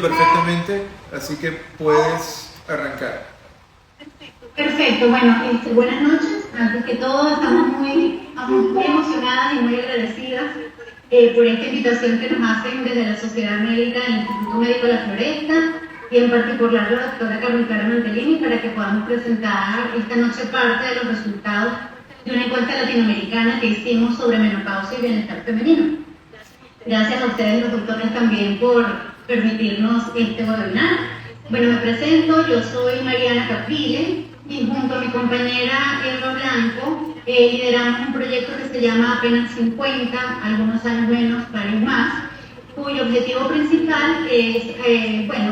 Perfectamente, así que puedes arrancar. Perfecto, bueno, buenas noches. Antes que todo, estamos muy emocionadas y muy agradecidas por esta invitación que nos hacen desde la Sociedad Médica del Instituto Médico de la Floresta y en particular la doctora Carmen Clara Mantellini para que podamos presentar esta noche parte de los resultados de una encuesta latinoamericana que hicimos sobre menopausia y bienestar femenino. Gracias a ustedes, los doctores, también por permitirnos este webinar. Bueno, me presento, yo soy Mariana Caprile y junto a mi compañera Eva Blanco lideramos un proyecto que se llama Apenas 50, algunos años menos, varios más, cuyo objetivo principal es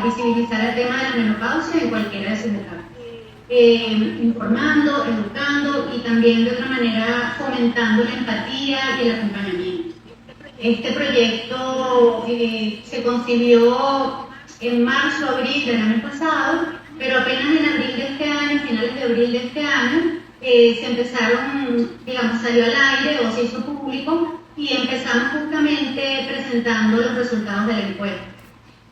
visibilizar el tema de la menopausia en cualquiera de sus etapas. Informando, educando y también de otra manera fomentando la empatía y el acompañamiento. Este proyecto se concibió en marzo, abril del año pasado, pero apenas en abril de este año, finales de abril de este año, se empezaron, digamos, salió al aire o se hizo público y empezamos justamente presentando los resultados de la encuesta.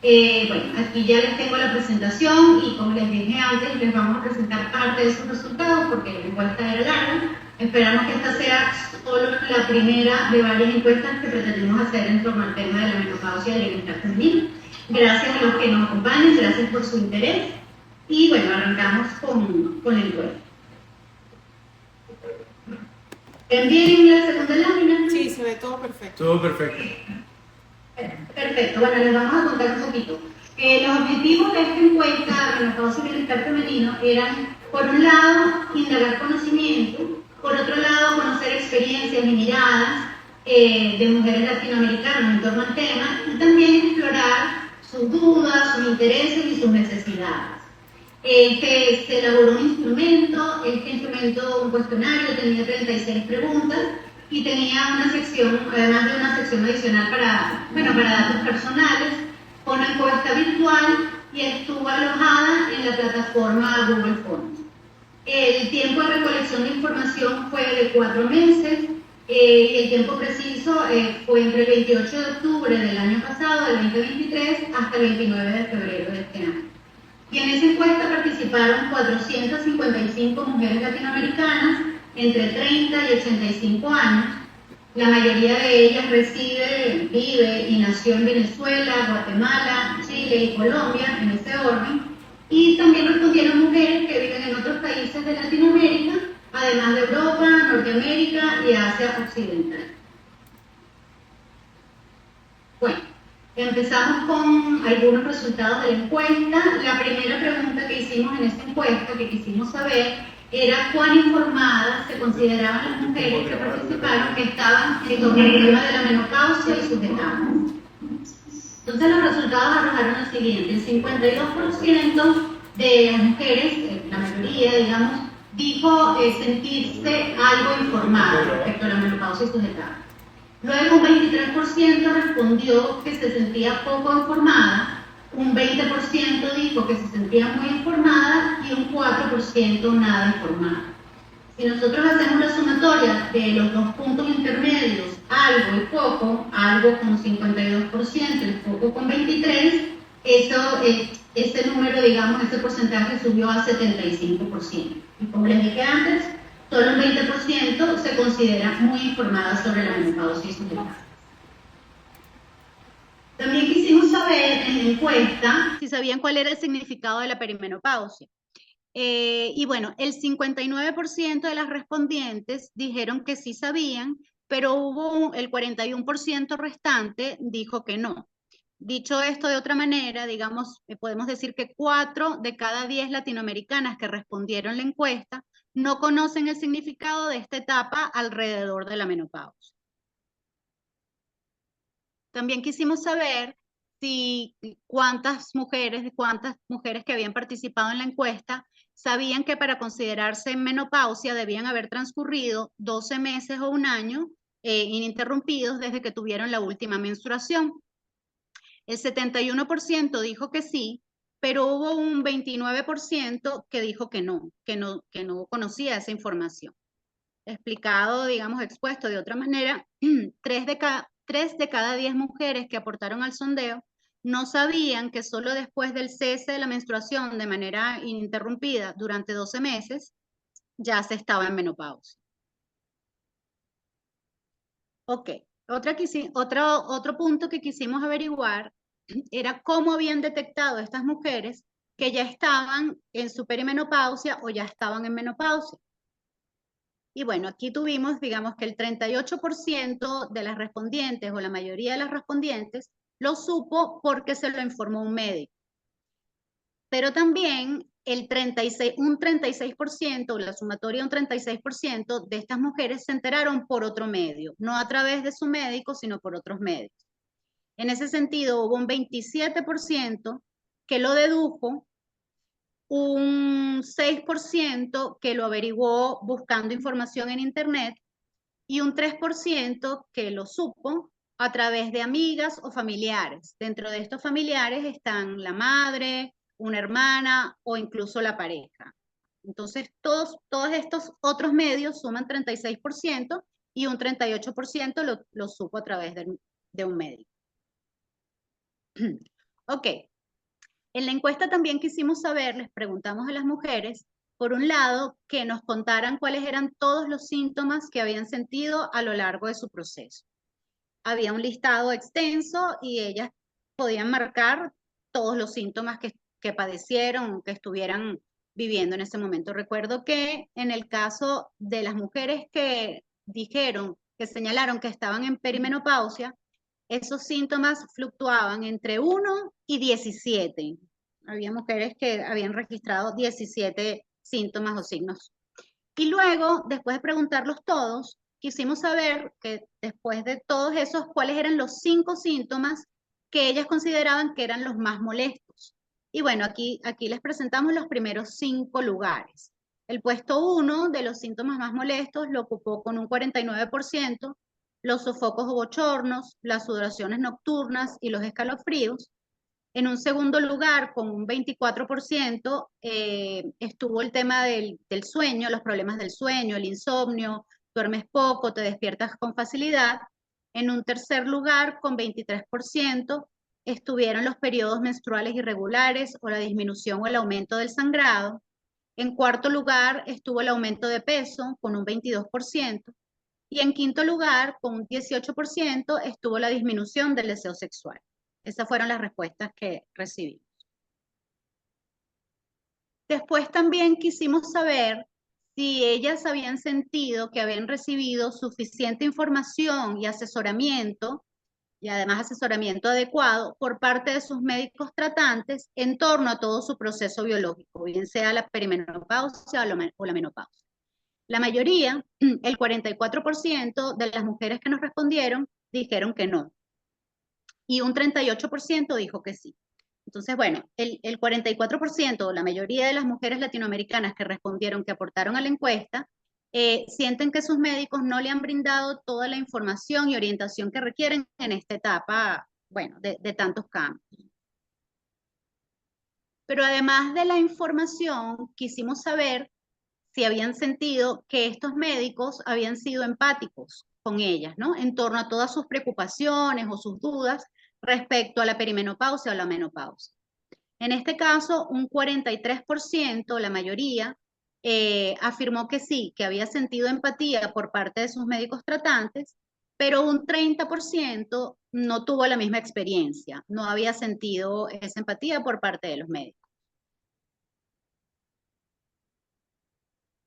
Bueno, aquí ya les tengo la presentación y como les dije antes, les vamos a presentar parte de esos resultados porque la encuesta era larga. Esperamos que esta sea solo la primera de varias encuestas que pretendemos hacer en torno al tema de la menopausia y el bienestar femenino. Gracias a los que nos acompañan, gracias por su interés y bueno, arrancamos con la encuesta. ¿Ven bien la segunda lámina? Sí, se ve todo perfecto. Todo perfecto. Perfecto, bueno, les vamos a contar un poquito. Los objetivos de esta encuesta de menopausia y bienestar femenino eran, por un lado, indagar conocimiento, por otro lado, conocer experiencias y miradas de mujeres latinoamericanas en torno al tema y también explorar sus dudas, sus intereses y sus necesidades. Se elaboró un instrumento, este instrumento, un cuestionario, tenía 36 preguntas y tenía una sección, además de una sección adicional para datos personales, con una encuesta virtual y estuvo alojada en la plataforma Google Forms. El tiempo de recolección de información fue de 4 meses y el tiempo preciso fue entre el 28 de octubre del año pasado, del 2023, hasta el 29 de febrero de este año. Y en esa encuesta participaron 455 mujeres latinoamericanas entre 30 y 85 años. La mayoría de ellas reside, vive y nació en Venezuela, Guatemala, Chile y Colombia, en ese orden. Y también respondieron mujeres que viven en otros países de Latinoamérica, además de Europa, Norteamérica y Asia Occidental. Bueno, empezamos con algunos resultados de la encuesta. La primera pregunta que hicimos en esta encuesta, que quisimos saber, era cuán informadas se consideraban las mujeres que participaron que estaban en torno al tema de la menopausia y sus etapas. Entonces los resultados arrojaron lo siguiente: el 52% de las mujeres, la mayoría, digamos, dijo sentirse algo informada respecto a la menopausia y sus etapas. Luego un 23% respondió que se sentía poco informada, un 20% dijo que se sentía muy informada y un 4% nada informada. Si nosotros hacemos la sumatoria de los dos puntos intermedios, algo y poco, algo con 52% y poco con 23%, ese número, digamos, ese porcentaje subió a 75%. Y como les dije antes, solo un 20% se considera muy informada sobre la menopausia y sus etapas. También quisimos saber en la encuesta si sabían cuál era el significado de la perimenopausia. Y bueno, el 59% de las respondientes dijeron que sí sabían, pero el 41% restante dijo que no. Dicho esto de otra manera, digamos, podemos decir que 4 de cada 10 latinoamericanas que respondieron la encuesta no conocen el significado de esta etapa alrededor de la menopausia. También quisimos saber cuántas mujeres que habían participado en la encuesta sabían que para considerarse en menopausia debían haber transcurrido 12 meses o un año ininterrumpidos desde que tuvieron la última menstruación. El 71% dijo que sí, pero hubo un 29% que dijo que no conocía esa información. Explicado, digamos, expuesto de otra manera, 3 de cada 10 mujeres que aportaron al sondeo no sabían que solo después del cese de la menstruación de manera ininterrumpida durante 12 meses, ya se estaba en menopausia. Ok, otro punto que quisimos averiguar era cómo habían detectado estas mujeres que ya estaban en su perimenopausia o ya estaban en menopausia. Y bueno, aquí tuvimos, digamos que el 38% de las respondientes o la mayoría de las respondientes lo supo porque se lo informó un médico. Pero también un 36%, la sumatoria un 36% de estas mujeres se enteraron por otro medio, no a través de su médico, sino por otros medios. En ese sentido, hubo un 27% que lo dedujo, un 6% que lo averiguó buscando información en Internet y un 3% que lo supo a través de amigas o familiares. Dentro de estos familiares están la madre, una hermana o incluso la pareja. Entonces, todos estos otros medios suman 36% y un 38% lo supo a través de un médico. Ok. En la encuesta también quisimos saber, les preguntamos a las mujeres, por un lado, que nos contaran cuáles eran todos los síntomas que habían sentido a lo largo de su proceso. Había un listado extenso y ellas podían marcar todos los síntomas que padecieron, que estuvieran viviendo en ese momento. Recuerdo que en el caso de las mujeres que dijeron, que señalaron que estaban en perimenopausia, esos síntomas fluctuaban entre 1 y 17. Había mujeres que habían registrado 17 síntomas o signos. Y luego, después de preguntarlos todos, quisimos saber que después de todos esos, cuáles eran los 5 síntomas que ellas consideraban que eran los más molestos. Y bueno, aquí les presentamos los primeros 5 lugares. El puesto 1 de los síntomas más molestos lo ocupó con un 49%, los sofocos o bochornos, las sudoraciones nocturnas y los escalofríos. En un segundo lugar, con un 24%, estuvo el tema del sueño, los problemas del sueño, el insomnio, duermes poco, te despiertas con facilidad. En un tercer lugar, con 23%, estuvieron los periodos menstruales irregulares o la disminución o el aumento del sangrado. En cuarto lugar, estuvo el aumento de peso, con un 22%. Y en quinto lugar, con un 18%, estuvo la disminución del deseo sexual. Esas fueron las respuestas que recibimos. Después también quisimos saber si ellas habían sentido que habían recibido suficiente información y asesoramiento, y además asesoramiento adecuado por parte de sus médicos tratantes en torno a todo su proceso biológico, bien sea la perimenopausia o la menopausia. La mayoría, el 44% de las mujeres que nos respondieron, dijeron que no. Y un 38% dijo que sí. Entonces, bueno, el 44%, la mayoría de las mujeres latinoamericanas que respondieron, que aportaron a la encuesta, sienten que sus médicos no le han brindado toda la información y orientación que requieren en esta etapa, bueno, de tantos cambios. Pero además de la información, quisimos saber si habían sentido que estos médicos habían sido empáticos con ellas, ¿no? En torno a todas sus preocupaciones o sus dudas respecto a la perimenopausia o la menopausia. En este caso, un 43%, la mayoría, afirmó que sí, que había sentido empatía por parte de sus médicos tratantes, pero un 30% no tuvo la misma experiencia, no había sentido esa empatía por parte de los médicos.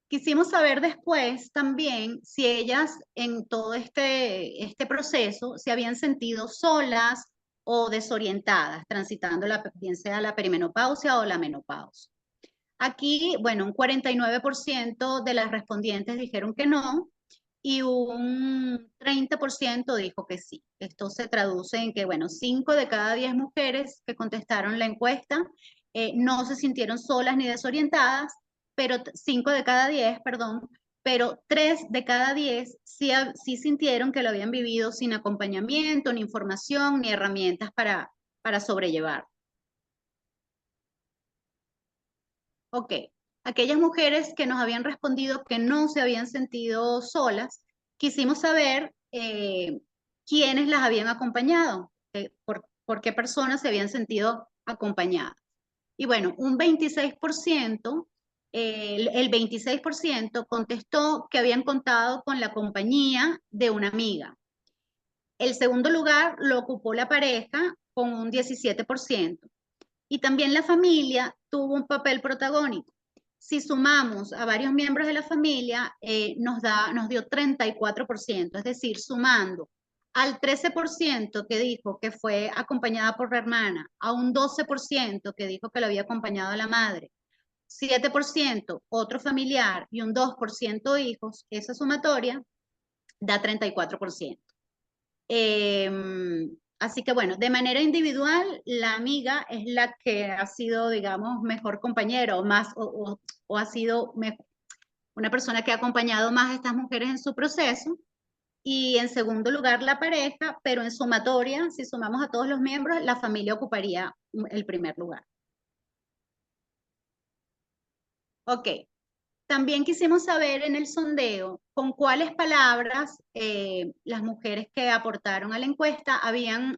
Quisimos saber después también si ellas en todo este proceso se habían sentido solas o desorientadas, transitando bien sea la perimenopausia o la menopausia. Aquí, bueno, un 49% de las respondientes dijeron que no y un 30% dijo que sí. Esto se traduce en que, bueno, 5 de cada 10 mujeres que contestaron la encuesta no se sintieron solas ni desorientadas, pero 5 de cada 10, perdón, pero 3 de cada 10 sí sintieron que lo habían vivido sin acompañamiento, ni información, ni herramientas para sobrellevar. Ok, aquellas mujeres que nos habían respondido que no se habían sentido solas, quisimos saber quiénes las habían acompañado, por por qué personas se habían sentido acompañadas. Y bueno, un 26%, el 26% contestó que habían contado con la compañía de una amiga. El segundo lugar lo ocupó la pareja con un 17%. Y también la familia tuvo un papel protagónico. Si sumamos a varios miembros de la familia, nos dio 34%, es decir, sumando al 13% que dijo que fue acompañada por la hermana, a un 12% que dijo que lo había acompañado a la madre, 7% otro familiar y un 2% hijos, esa sumatoria da 34%. Así que bueno, de manera individual, la amiga es la que ha sido, digamos, mejor compañera o ha sido una persona que ha acompañado más a estas mujeres en su proceso. Y en segundo lugar, la pareja, pero en sumatoria, si sumamos a todos los miembros, la familia ocuparía el primer lugar. Ok. También quisimos saber en el sondeo con cuáles palabras las mujeres que aportaron a la encuesta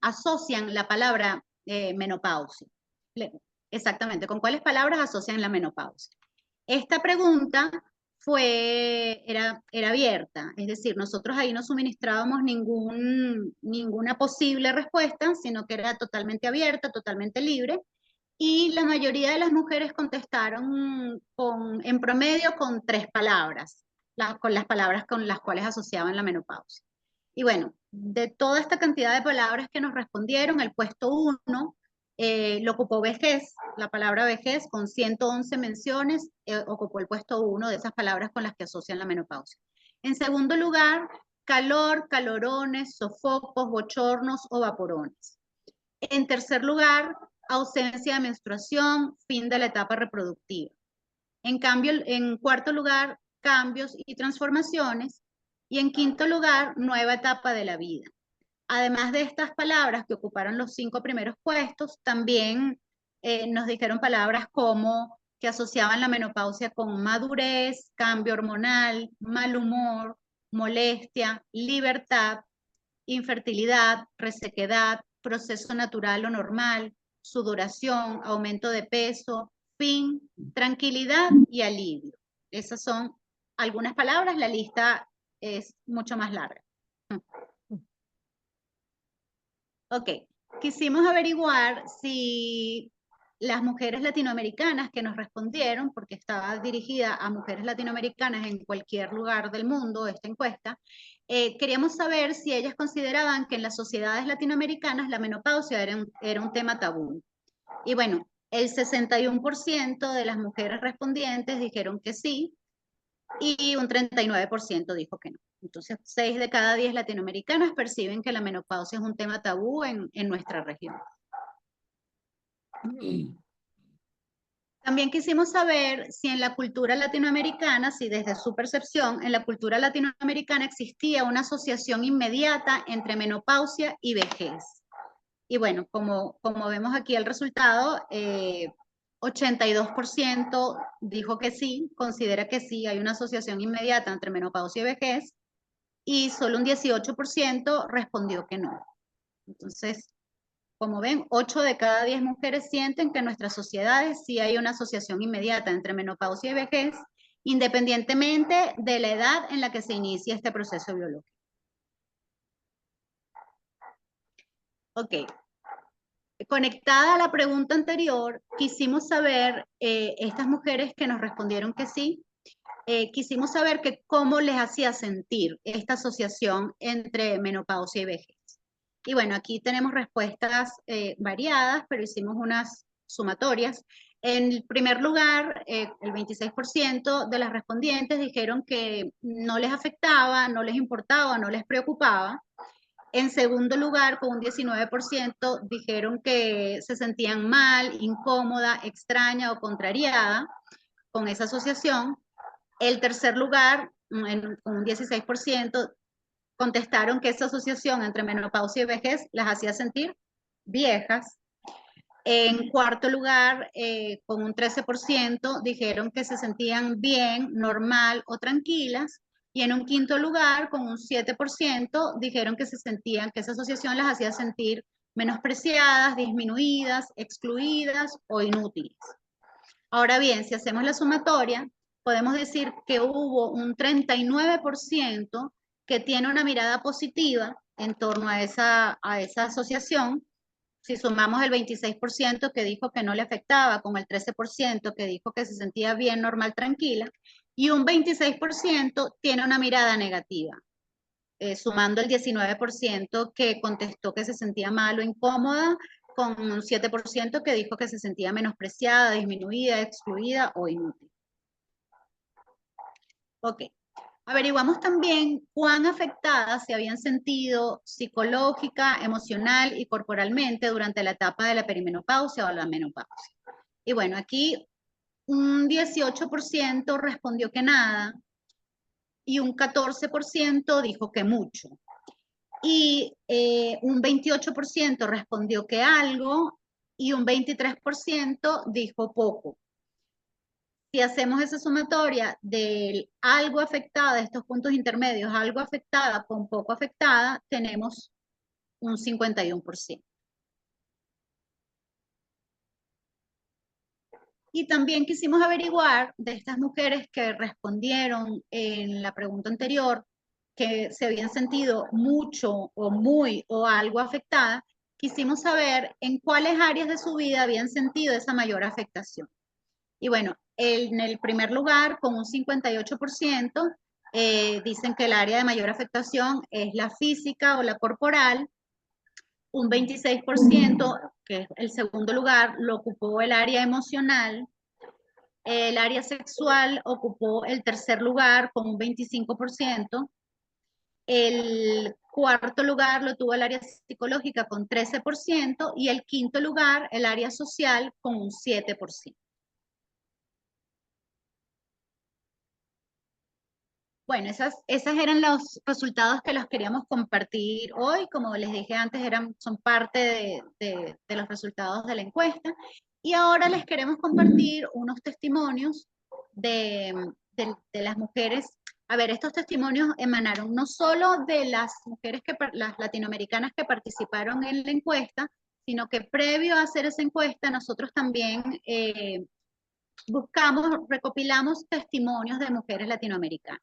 asocian la palabra menopausia. Exactamente, con cuáles palabras asocian la menopausia. Esta pregunta era abierta, es decir, nosotros ahí no suministrábamos ninguna posible respuesta, sino que era totalmente abierta, totalmente libre. Y la mayoría de las mujeres contestaron en promedio con 3 palabras, con las palabras con las cuales asociaban la menopausia. Y bueno, de toda esta cantidad de palabras que nos respondieron, el puesto 1 lo ocupó vejez, la palabra vejez con 111 menciones, ocupó el puesto 1 de esas palabras con las que asocian la menopausia. En segundo lugar, calor, calorones, sofocos, bochornos o vaporones. En tercer lugar, ausencia de menstruación, fin de la etapa reproductiva. En cambio, en cuarto lugar, cambios y transformaciones. Y en quinto lugar, nueva etapa de la vida. Además de estas palabras que ocuparon los 5 primeros puestos, también nos dijeron palabras como que asociaban la menopausia con madurez, cambio hormonal, mal humor, molestia, libertad, infertilidad, resequedad, proceso natural o normal, sudoración, aumento de peso, fin, tranquilidad y alivio. Esas son algunas palabras, la lista es mucho más larga. Ok, quisimos averiguar si las mujeres latinoamericanas que nos respondieron, porque estaba dirigida a mujeres latinoamericanas en cualquier lugar del mundo, esta encuesta, queríamos saber si ellas consideraban que en las sociedades latinoamericanas la menopausia era un tema tabú. Y bueno, el 61% de las mujeres respondientes dijeron que sí y un 39% dijo que no. Entonces, 6 de cada 10 latinoamericanas perciben que la menopausia es un tema tabú en nuestra región. También quisimos saber si en la cultura latinoamericana, si desde su percepción, en la cultura latinoamericana existía una asociación inmediata entre menopausia y vejez. Y bueno, como vemos aquí el resultado, 82% dijo que sí, considera que sí, hay una asociación inmediata entre menopausia y vejez, y solo un 18% respondió que no. Entonces, como ven, 8 de cada 10 mujeres sienten que en nuestras sociedades sí hay una asociación inmediata entre menopausia y vejez, independientemente de la edad en la que se inicia este proceso biológico. Ok. Conectada a la pregunta anterior, quisimos saber, estas mujeres que nos respondieron que sí, quisimos saber que cómo les hacía sentir esta asociación entre menopausia y vejez. Y bueno, aquí tenemos respuestas variadas, pero hicimos unas sumatorias. En primer lugar, el 26% de las respondientes dijeron que no les afectaba, no les importaba, no les preocupaba. En segundo lugar, con un 19%, dijeron que se sentían mal, incómoda, extraña o contrariada con esa asociación. El tercer lugar, con un 16%, contestaron que esa asociación entre menopausia y vejez las hacía sentir viejas. En cuarto lugar, con un 13%, dijeron que se sentían bien, normal o tranquilas. Y en un quinto lugar, con un 7%, dijeron que se sentían, que esa asociación las hacía sentir menospreciadas, disminuidas, excluidas o inútiles. Ahora bien, si hacemos la sumatoria, podemos decir que hubo un 39% que tiene una mirada positiva en torno a esa asociación. Si sumamos el 26% que dijo que no le afectaba, con el 13% que dijo que se sentía bien, normal, tranquila, y un 26% tiene una mirada negativa, sumando el 19% que contestó que se sentía mal o incómoda, con un 7% que dijo que se sentía menospreciada, disminuida, excluida o inútil. Ok. Averiguamos también cuán afectadas se habían sentido psicológica, emocional y corporalmente durante la etapa de la perimenopausia o la menopausia. Y bueno, aquí un 18% respondió que nada y un 14% dijo que mucho. Y un 28% respondió que algo y un 23% dijo poco. Si hacemos esa sumatoria del algo afectada, estos puntos intermedios, algo afectada con poco afectada, tenemos un 51%. Y también quisimos averiguar de estas mujeres que respondieron en la pregunta anterior, que se habían sentido mucho o muy o algo afectada, quisimos saber en cuáles áreas de su vida habían sentido esa mayor afectación. Y bueno, en el primer lugar, con un 58%, dicen que el área de mayor afectación es la física o la corporal. Un 26%, que es el segundo lugar, lo ocupó el área emocional. El área sexual ocupó el tercer lugar con un 25%. El cuarto lugar lo tuvo el área psicológica con 13% y el quinto lugar, el área social, con un 7%. Bueno, esas eran los resultados que los queríamos compartir hoy. Como les dije antes, son parte de los resultados de la encuesta. Y ahora les queremos compartir unos testimonios de las mujeres. A ver, estos testimonios emanaron no solo de las mujeres, las latinoamericanas que participaron en la encuesta, sino que previo a hacer esa encuesta, nosotros también recopilamos testimonios de mujeres latinoamericanas.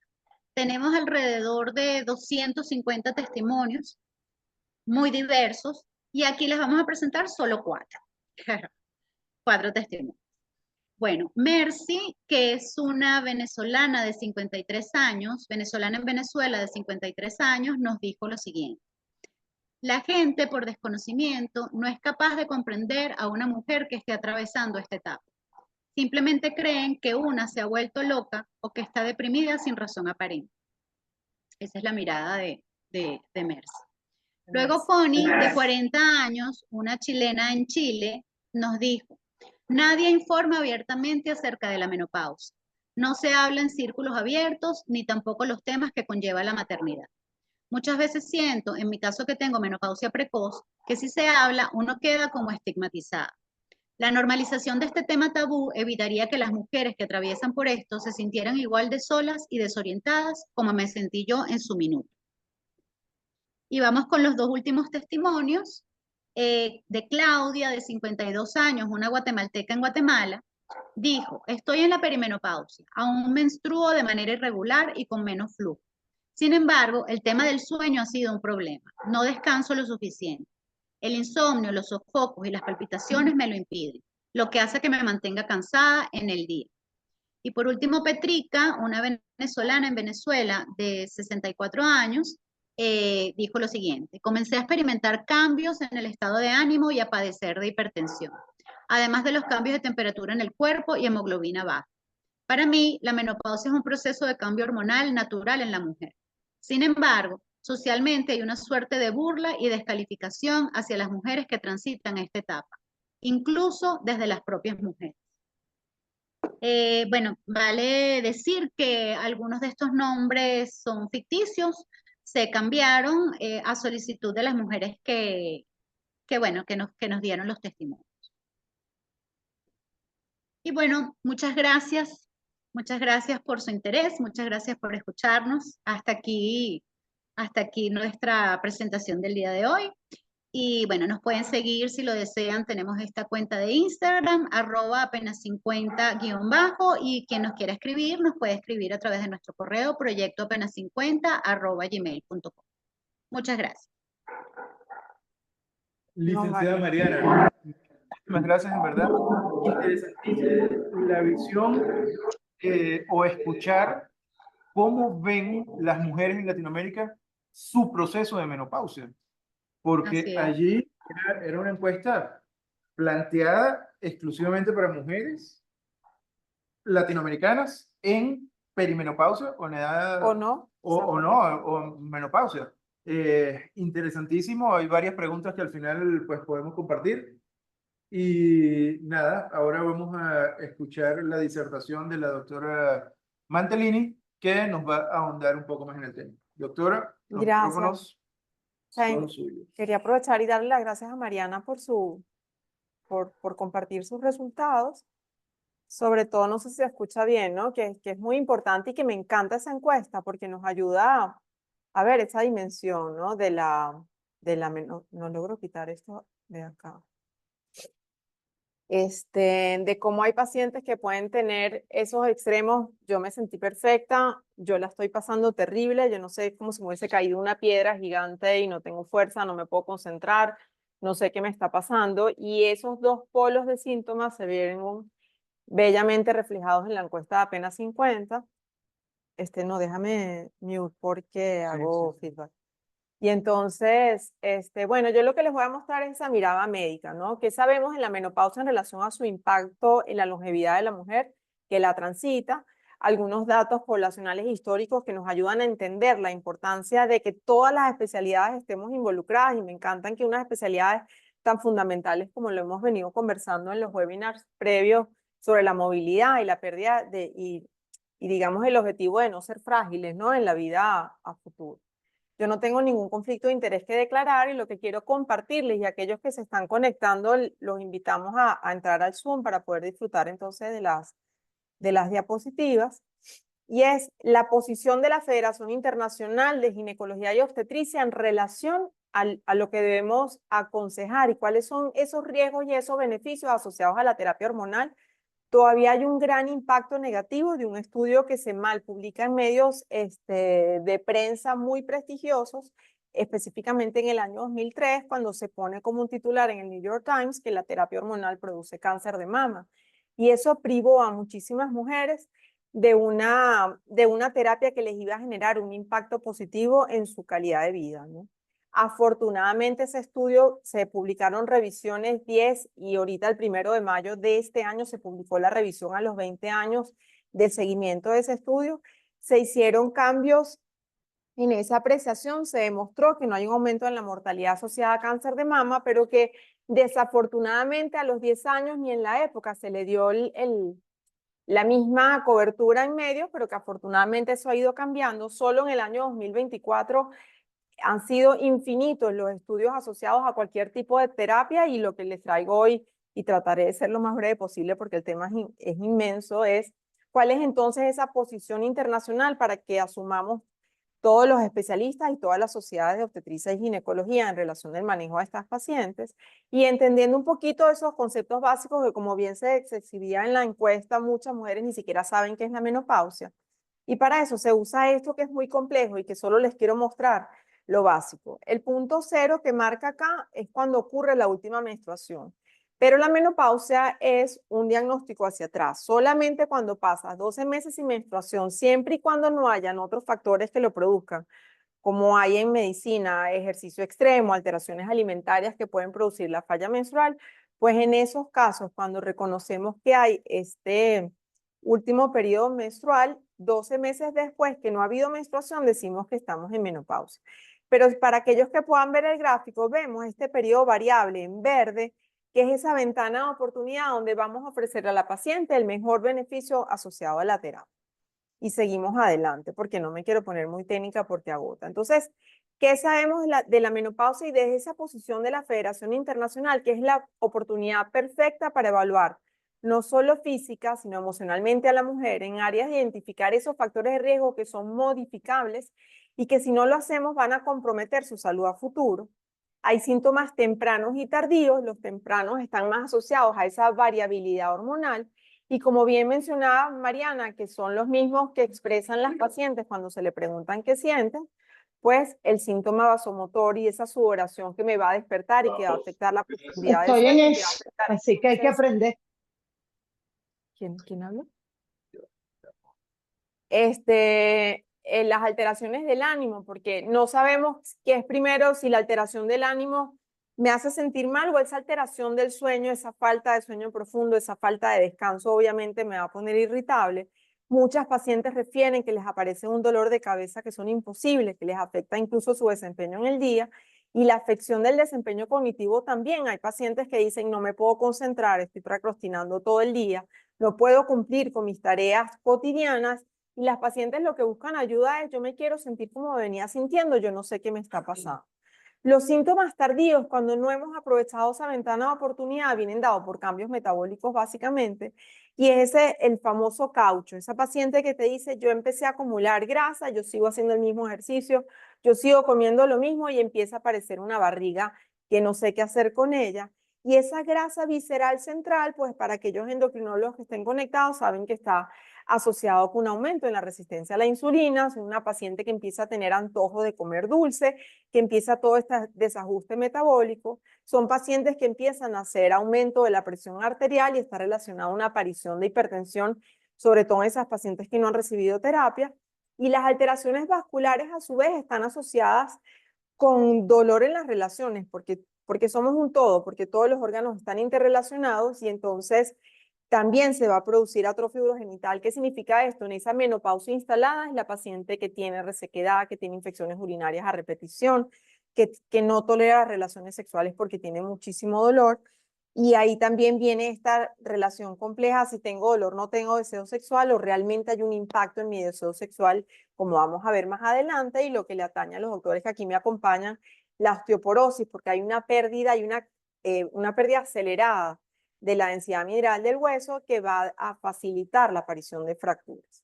Tenemos alrededor de 250 testimonios, muy diversos, y aquí les vamos a presentar solo 4. 4 testimonios. Bueno, Mercy, que es una venezolana de 53 años, venezolana en Venezuela de 53 años, nos dijo lo siguiente. La gente, por desconocimiento, no es capaz de comprender a una mujer que esté atravesando esta etapa. Simplemente creen que una se ha vuelto loca o que está deprimida sin razón aparente. Esa es la mirada de Mercy. Luego Connie, de 40 años, una chilena en Chile, nos dijo, nadie informa abiertamente acerca de la menopausia. No se habla en círculos abiertos, ni tampoco los temas que conlleva la maternidad. Muchas veces siento, en mi caso que tengo menopausia precoz, que si se habla, uno queda como estigmatizada. La normalización de este tema tabú evitaría que las mujeres que atraviesan por esto se sintieran igual de solas y desorientadas como me sentí yo en su minuto. Y vamos con los 2 últimos testimonios de Claudia, de 52 años, una guatemalteca en Guatemala. Dijo, estoy en la perimenopausia, aún menstruo de manera irregular y con menos flujo. Sin embargo, el tema del sueño ha sido un problema. No descanso lo suficiente. El insomnio, los sofocos y las palpitaciones me lo impiden, lo que hace que me mantenga cansada en el día. Y por último, Petrica, una venezolana en Venezuela de 64 años, dijo lo siguiente, comencé a experimentar cambios en el estado de ánimo y a padecer de hipertensión, además de los cambios de temperatura en el cuerpo y hemoglobina baja. Para mí, la menopausia es un proceso de cambio hormonal natural en la mujer. Sin embargo, socialmente hay una suerte de burla y descalificación hacia las mujeres que transitan esta etapa, incluso desde las propias mujeres. Bueno, vale decir que algunos de estos nombres son ficticios, se cambiaron a solicitud de las mujeres que nos dieron los testimonios. Y bueno, muchas gracias por su interés, muchas gracias por escucharnos. Hasta aquí nuestra presentación del día de hoy. Y bueno, nos pueden seguir si lo desean. Tenemos esta cuenta de Instagram, @apenas50_ y quien nos quiera escribir, nos puede escribir a través de nuestro correo proyectoapenas50@gmail.com. Muchas gracias. No, Licenciada Mariana, muchísimas gracias, en verdad. Interesantísimo la visión o escuchar cómo ven las mujeres en Latinoamérica su proceso de menopausia, porque Así es. allí era una encuesta planteada exclusivamente para mujeres latinoamericanas en perimenopausia o en edad ¿o no? o no, o menopausia. Interesantísimo, hay varias preguntas que al final pues podemos compartir. Y nada, ahora vamos a escuchar la disertación de la doctora Mantelini, que nos va a ahondar un poco más en el tema. Doctora, los Gracias. micrófonos son suyos. Quería aprovechar y darle las gracias a Mariana por compartir sus resultados. Sobre todo, no sé si se escucha bien, ¿no? Que es muy importante y que me encanta esa encuesta porque nos ayuda a ver esa dimensión, ¿no? No logro quitar esto de acá. De cómo hay pacientes que pueden tener esos extremos. Yo me sentí perfecta, yo la estoy pasando terrible, yo no sé, como si me hubiese caído una piedra gigante y no tengo fuerza, no me puedo concentrar, no sé qué me está pasando. Y esos dos polos de síntomas se vieron bellamente reflejados en la encuesta de apenas 50. No, déjame mute porque hago feedback. Y entonces, bueno, yo lo que les voy a mostrar es esa mirada médica, ¿no? ¿Qué sabemos en la menopausia en relación a su impacto en la longevidad de la mujer que la transita? Algunos datos poblacionales históricos que nos ayudan a entender la importancia de que todas las especialidades estemos involucradas, y me encantan que unas especialidades tan fundamentales como lo hemos venido conversando en los webinars previos sobre la movilidad y la pérdida y digamos el objetivo de no ser frágiles, ¿no? En la vida a futuro. Yo no tengo ningún conflicto de interés que declarar y lo que quiero compartirles, y aquellos que se están conectando, los invitamos a entrar al Zoom para poder disfrutar entonces de las diapositivas, y es la posición de la Federación Internacional de Ginecología y Obstetricia en relación a lo que debemos aconsejar y cuáles son esos riesgos y esos beneficios asociados a la terapia hormonal. Todavía hay un gran impacto negativo de un estudio que se mal publica en medios de prensa muy prestigiosos, específicamente en el año 2003, cuando se pone como un titular en el New York Times que la terapia hormonal produce cáncer de mama. Y eso privó a muchísimas mujeres de una terapia que les iba a generar un impacto positivo en su calidad de vida, ¿no? Afortunadamente ese estudio se publicaron revisiones 10 y ahorita el 1 de mayo de este año se publicó la revisión a los 20 años del seguimiento de ese estudio. Se hicieron cambios en esa apreciación, se demostró que no hay un aumento en la mortalidad asociada a cáncer de mama, pero que desafortunadamente a los 10 años ni en la época se le dio la misma cobertura en medios, pero que afortunadamente eso ha ido cambiando. Solo en el año 2024 han sido infinitos los estudios asociados a cualquier tipo de terapia, y lo que les traigo hoy, y trataré de ser lo más breve posible porque el tema es inmenso, es cuál es entonces esa posición internacional para que asumamos todos los especialistas y todas las sociedades de obstetricia y ginecología en relación al manejo de estas pacientes, y entendiendo un poquito esos conceptos básicos que, como bien se exhibía en la encuesta, muchas mujeres ni siquiera saben qué es la menopausia. Y para eso se usa esto que es muy complejo y que solo les quiero mostrar lo básico. El punto 0 que marca acá es cuando ocurre la última menstruación. Pero la menopausia es un diagnóstico hacia atrás. Solamente cuando pasas 12 meses sin menstruación, siempre y cuando no hayan otros factores que lo produzcan, como hay en medicina, ejercicio extremo, alteraciones alimentarias que pueden producir la falla menstrual, pues en esos casos, cuando reconocemos que hay este último periodo menstrual, 12 meses después que no ha habido menstruación, decimos que estamos en menopausia. Pero para aquellos que puedan ver el gráfico, vemos este periodo variable en verde, que es esa ventana de oportunidad donde vamos a ofrecer a la paciente el mejor beneficio asociado a la terapia. Y seguimos adelante, porque no me quiero poner muy técnica porque agota. Entonces, ¿qué sabemos de la menopausia y desde esa posición de la Federación Internacional, que es la oportunidad perfecta para evaluar no solo física, sino emocionalmente a la mujer en áreas de identificar esos factores de riesgo que son modificables y que si no lo hacemos van a comprometer su salud a futuro? Hay síntomas tempranos y tardíos. Los tempranos están más asociados a esa variabilidad hormonal. Y como bien mencionaba Mariana, que son los mismos que expresan las pacientes cuando se le preguntan qué sienten, pues el síntoma vasomotor y esa sudoración que me va a despertar y que va a afectar la profundidad del Estoy en sueño. Que va a eso, afectar así que hay que aprender. ¿Quién habla? Las alteraciones del ánimo, porque no sabemos qué es primero, si la alteración del ánimo me hace sentir mal o esa alteración del sueño, esa falta de sueño profundo, esa falta de descanso, obviamente me va a poner irritable. Muchas pacientes refieren que les aparece un dolor de cabeza que son imposibles, que les afecta incluso su desempeño en el día, y la afección del desempeño cognitivo también. Hay pacientes que dicen, no me puedo concentrar, estoy procrastinando todo el día, no puedo cumplir con mis tareas cotidianas. Y las pacientes lo que buscan ayuda es, yo me quiero sentir como me venía sintiendo, yo no sé qué me está pasando. Los síntomas tardíos, cuando no hemos aprovechado esa ventana de oportunidad, vienen dados por cambios metabólicos básicamente, y es el famoso caucho, esa paciente que te dice, yo empecé a acumular grasa, yo sigo haciendo el mismo ejercicio, yo sigo comiendo lo mismo y empieza a aparecer una barriga que no sé qué hacer con ella. Y esa grasa visceral central, pues para aquellos endocrinólogos que estén conectados, saben que está asociado con un aumento en la resistencia a la insulina, es una paciente que empieza a tener antojo de comer dulce, que empieza todo este desajuste metabólico. Son pacientes que empiezan a hacer aumento de la presión arterial y está relacionado a una aparición de hipertensión, sobre todo en esas pacientes que no han recibido terapia. Y las alteraciones vasculares, a su vez, están asociadas con dolor en las relaciones, porque somos un todo, porque todos los órganos están interrelacionados y entonces también se va a producir atrofia urogenital. ¿Qué significa esto? En esa menopausia instalada es la paciente que tiene resequedad, que tiene infecciones urinarias a repetición, que no tolera las relaciones sexuales porque tiene muchísimo dolor. Y ahí también viene esta relación compleja, si tengo dolor, no tengo deseo sexual o realmente hay un impacto en mi deseo sexual, como vamos a ver más adelante, y lo que le atañe a los doctores que aquí me acompañan, la osteoporosis, porque hay una pérdida, una pérdida acelerada de la densidad mineral del hueso que va a facilitar la aparición de fracturas.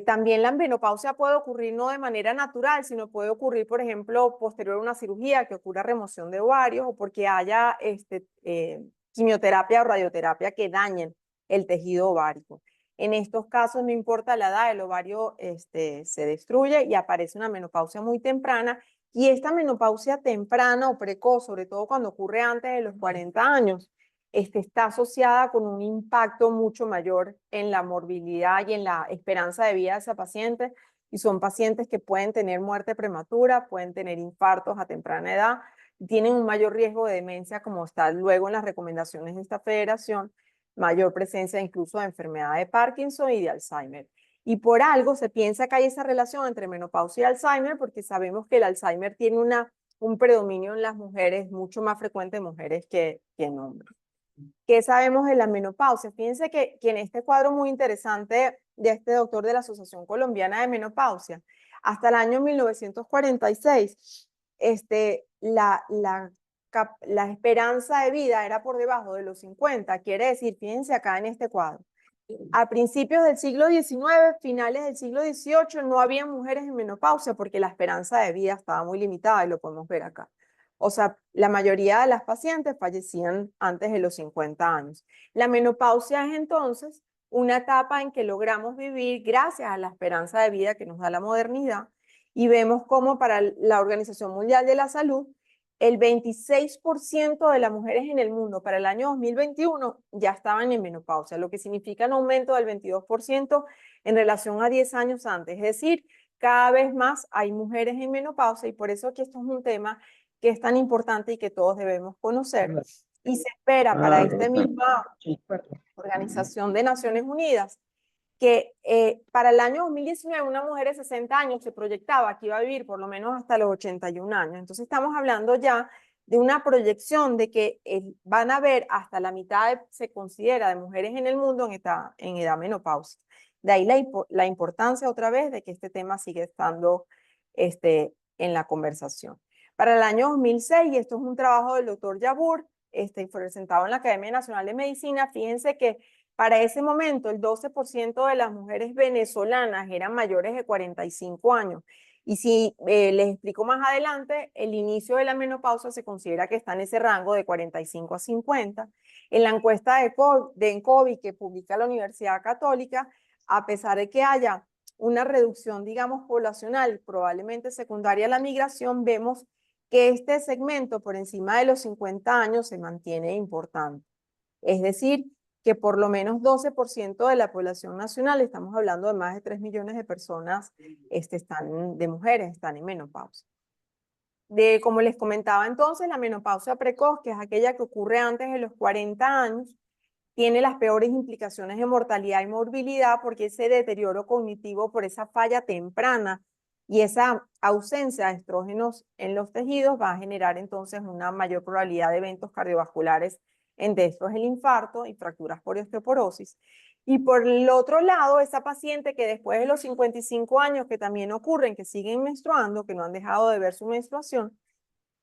También la menopausia puede ocurrir no de manera natural, sino puede ocurrir, por ejemplo, posterior a una cirugía, que ocurra remoción de ovarios o porque haya quimioterapia o radioterapia que dañen el tejido ovárico. En estos casos, no importa la edad, el ovario se destruye y aparece una menopausia muy temprana. Y esta menopausia temprana o precoz, sobre todo cuando ocurre antes de los 40 años, está asociada con un impacto mucho mayor en la morbilidad y en la esperanza de vida de esa paciente. Y son pacientes que pueden tener muerte prematura, pueden tener infartos a temprana edad, tienen un mayor riesgo de demencia, como está luego en las recomendaciones de esta federación, mayor presencia incluso de enfermedad de Parkinson y de Alzheimer. Y por algo se piensa que hay esa relación entre menopausia y Alzheimer, porque sabemos que el Alzheimer tiene un predominio en las mujeres, mucho más frecuente en mujeres que en hombres. ¿Qué sabemos de la menopausia? Fíjense que en este cuadro muy interesante de este doctor de la Asociación Colombiana de Menopausia, hasta el año 1946, la esperanza de vida era por debajo de los 50, quiere decir, fíjense acá en este cuadro, a principios del siglo XIX, finales del siglo XVIII, no había mujeres en menopausia porque la esperanza de vida estaba muy limitada y lo podemos ver acá. O sea, la mayoría de las pacientes fallecían antes de los 50 años. La menopausia es entonces una etapa en que logramos vivir gracias a la esperanza de vida que nos da la modernidad y vemos cómo para la Organización Mundial de la Salud, el 26% de las mujeres en el mundo para el año 2021 ya estaban en menopausia, lo que significa un aumento del 22% en relación a 10 años antes. Es decir, cada vez más hay mujeres en menopausia y por eso que esto es un tema que es tan importante y que todos debemos conocer. Y se espera para esta misma Organización de Naciones Unidas que para el año 2019 una mujer de 60 años se proyectaba que iba a vivir por lo menos hasta los 81 años. Entonces estamos hablando ya de una proyección de que van a haber hasta la mitad, se considera, de mujeres en el mundo en edad menopausia. De ahí la importancia otra vez de que este tema sigue estando en la conversación. Para el año 2006, y esto es un trabajo del doctor Yabur, presentado en la Academia Nacional de Medicina, fíjense que para ese momento, el 12% de las mujeres venezolanas eran mayores de 45 años Y si les explico más adelante, el inicio de la menopausia se considera que está en ese rango de 45 a 50. En la encuesta de ENCOVI que publica la Universidad Católica, a pesar de que haya una reducción, digamos, poblacional, probablemente secundaria a la migración, vemos que este segmento por encima de los 50 años se mantiene importante. Es decir, que por lo menos 12% de la población nacional, estamos hablando de más de 3 millones de personas, de mujeres, están en menopausia. Como les comentaba entonces, la menopausia precoz, que es aquella que ocurre antes de los 40 años, tiene las peores implicaciones de mortalidad y morbilidad porque ese deterioro cognitivo por esa falla temprana y esa ausencia de estrógenos en los tejidos va a generar entonces una mayor probabilidad de eventos cardiovasculares, entre estos el infarto y fracturas por osteoporosis. Y por el otro lado, esa paciente que después de los 55 años, que también ocurren, que siguen menstruando, que no han dejado de ver su menstruación,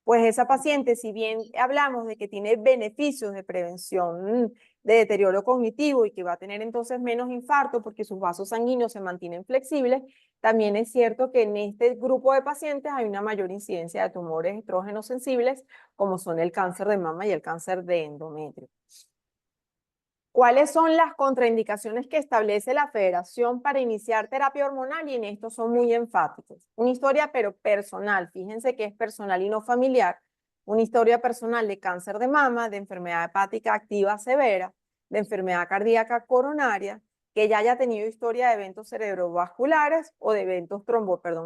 pues esa paciente, si bien hablamos de que tiene beneficios de prevención de deterioro cognitivo y que va a tener entonces menos infarto porque sus vasos sanguíneos se mantienen flexibles, también es cierto que en este grupo de pacientes hay una mayor incidencia de tumores estrógenos sensibles, como son el cáncer de mama y el cáncer de endometrio. ¿Cuáles son las contraindicaciones que establece la Federación para iniciar terapia hormonal? Y en esto son muy enfáticos. Una historia pero personal, fíjense que es personal y no familiar. Una historia personal de cáncer de mama, de enfermedad hepática activa severa, de enfermedad cardíaca coronaria, que ya haya tenido historia de eventos cerebrovasculares o de eventos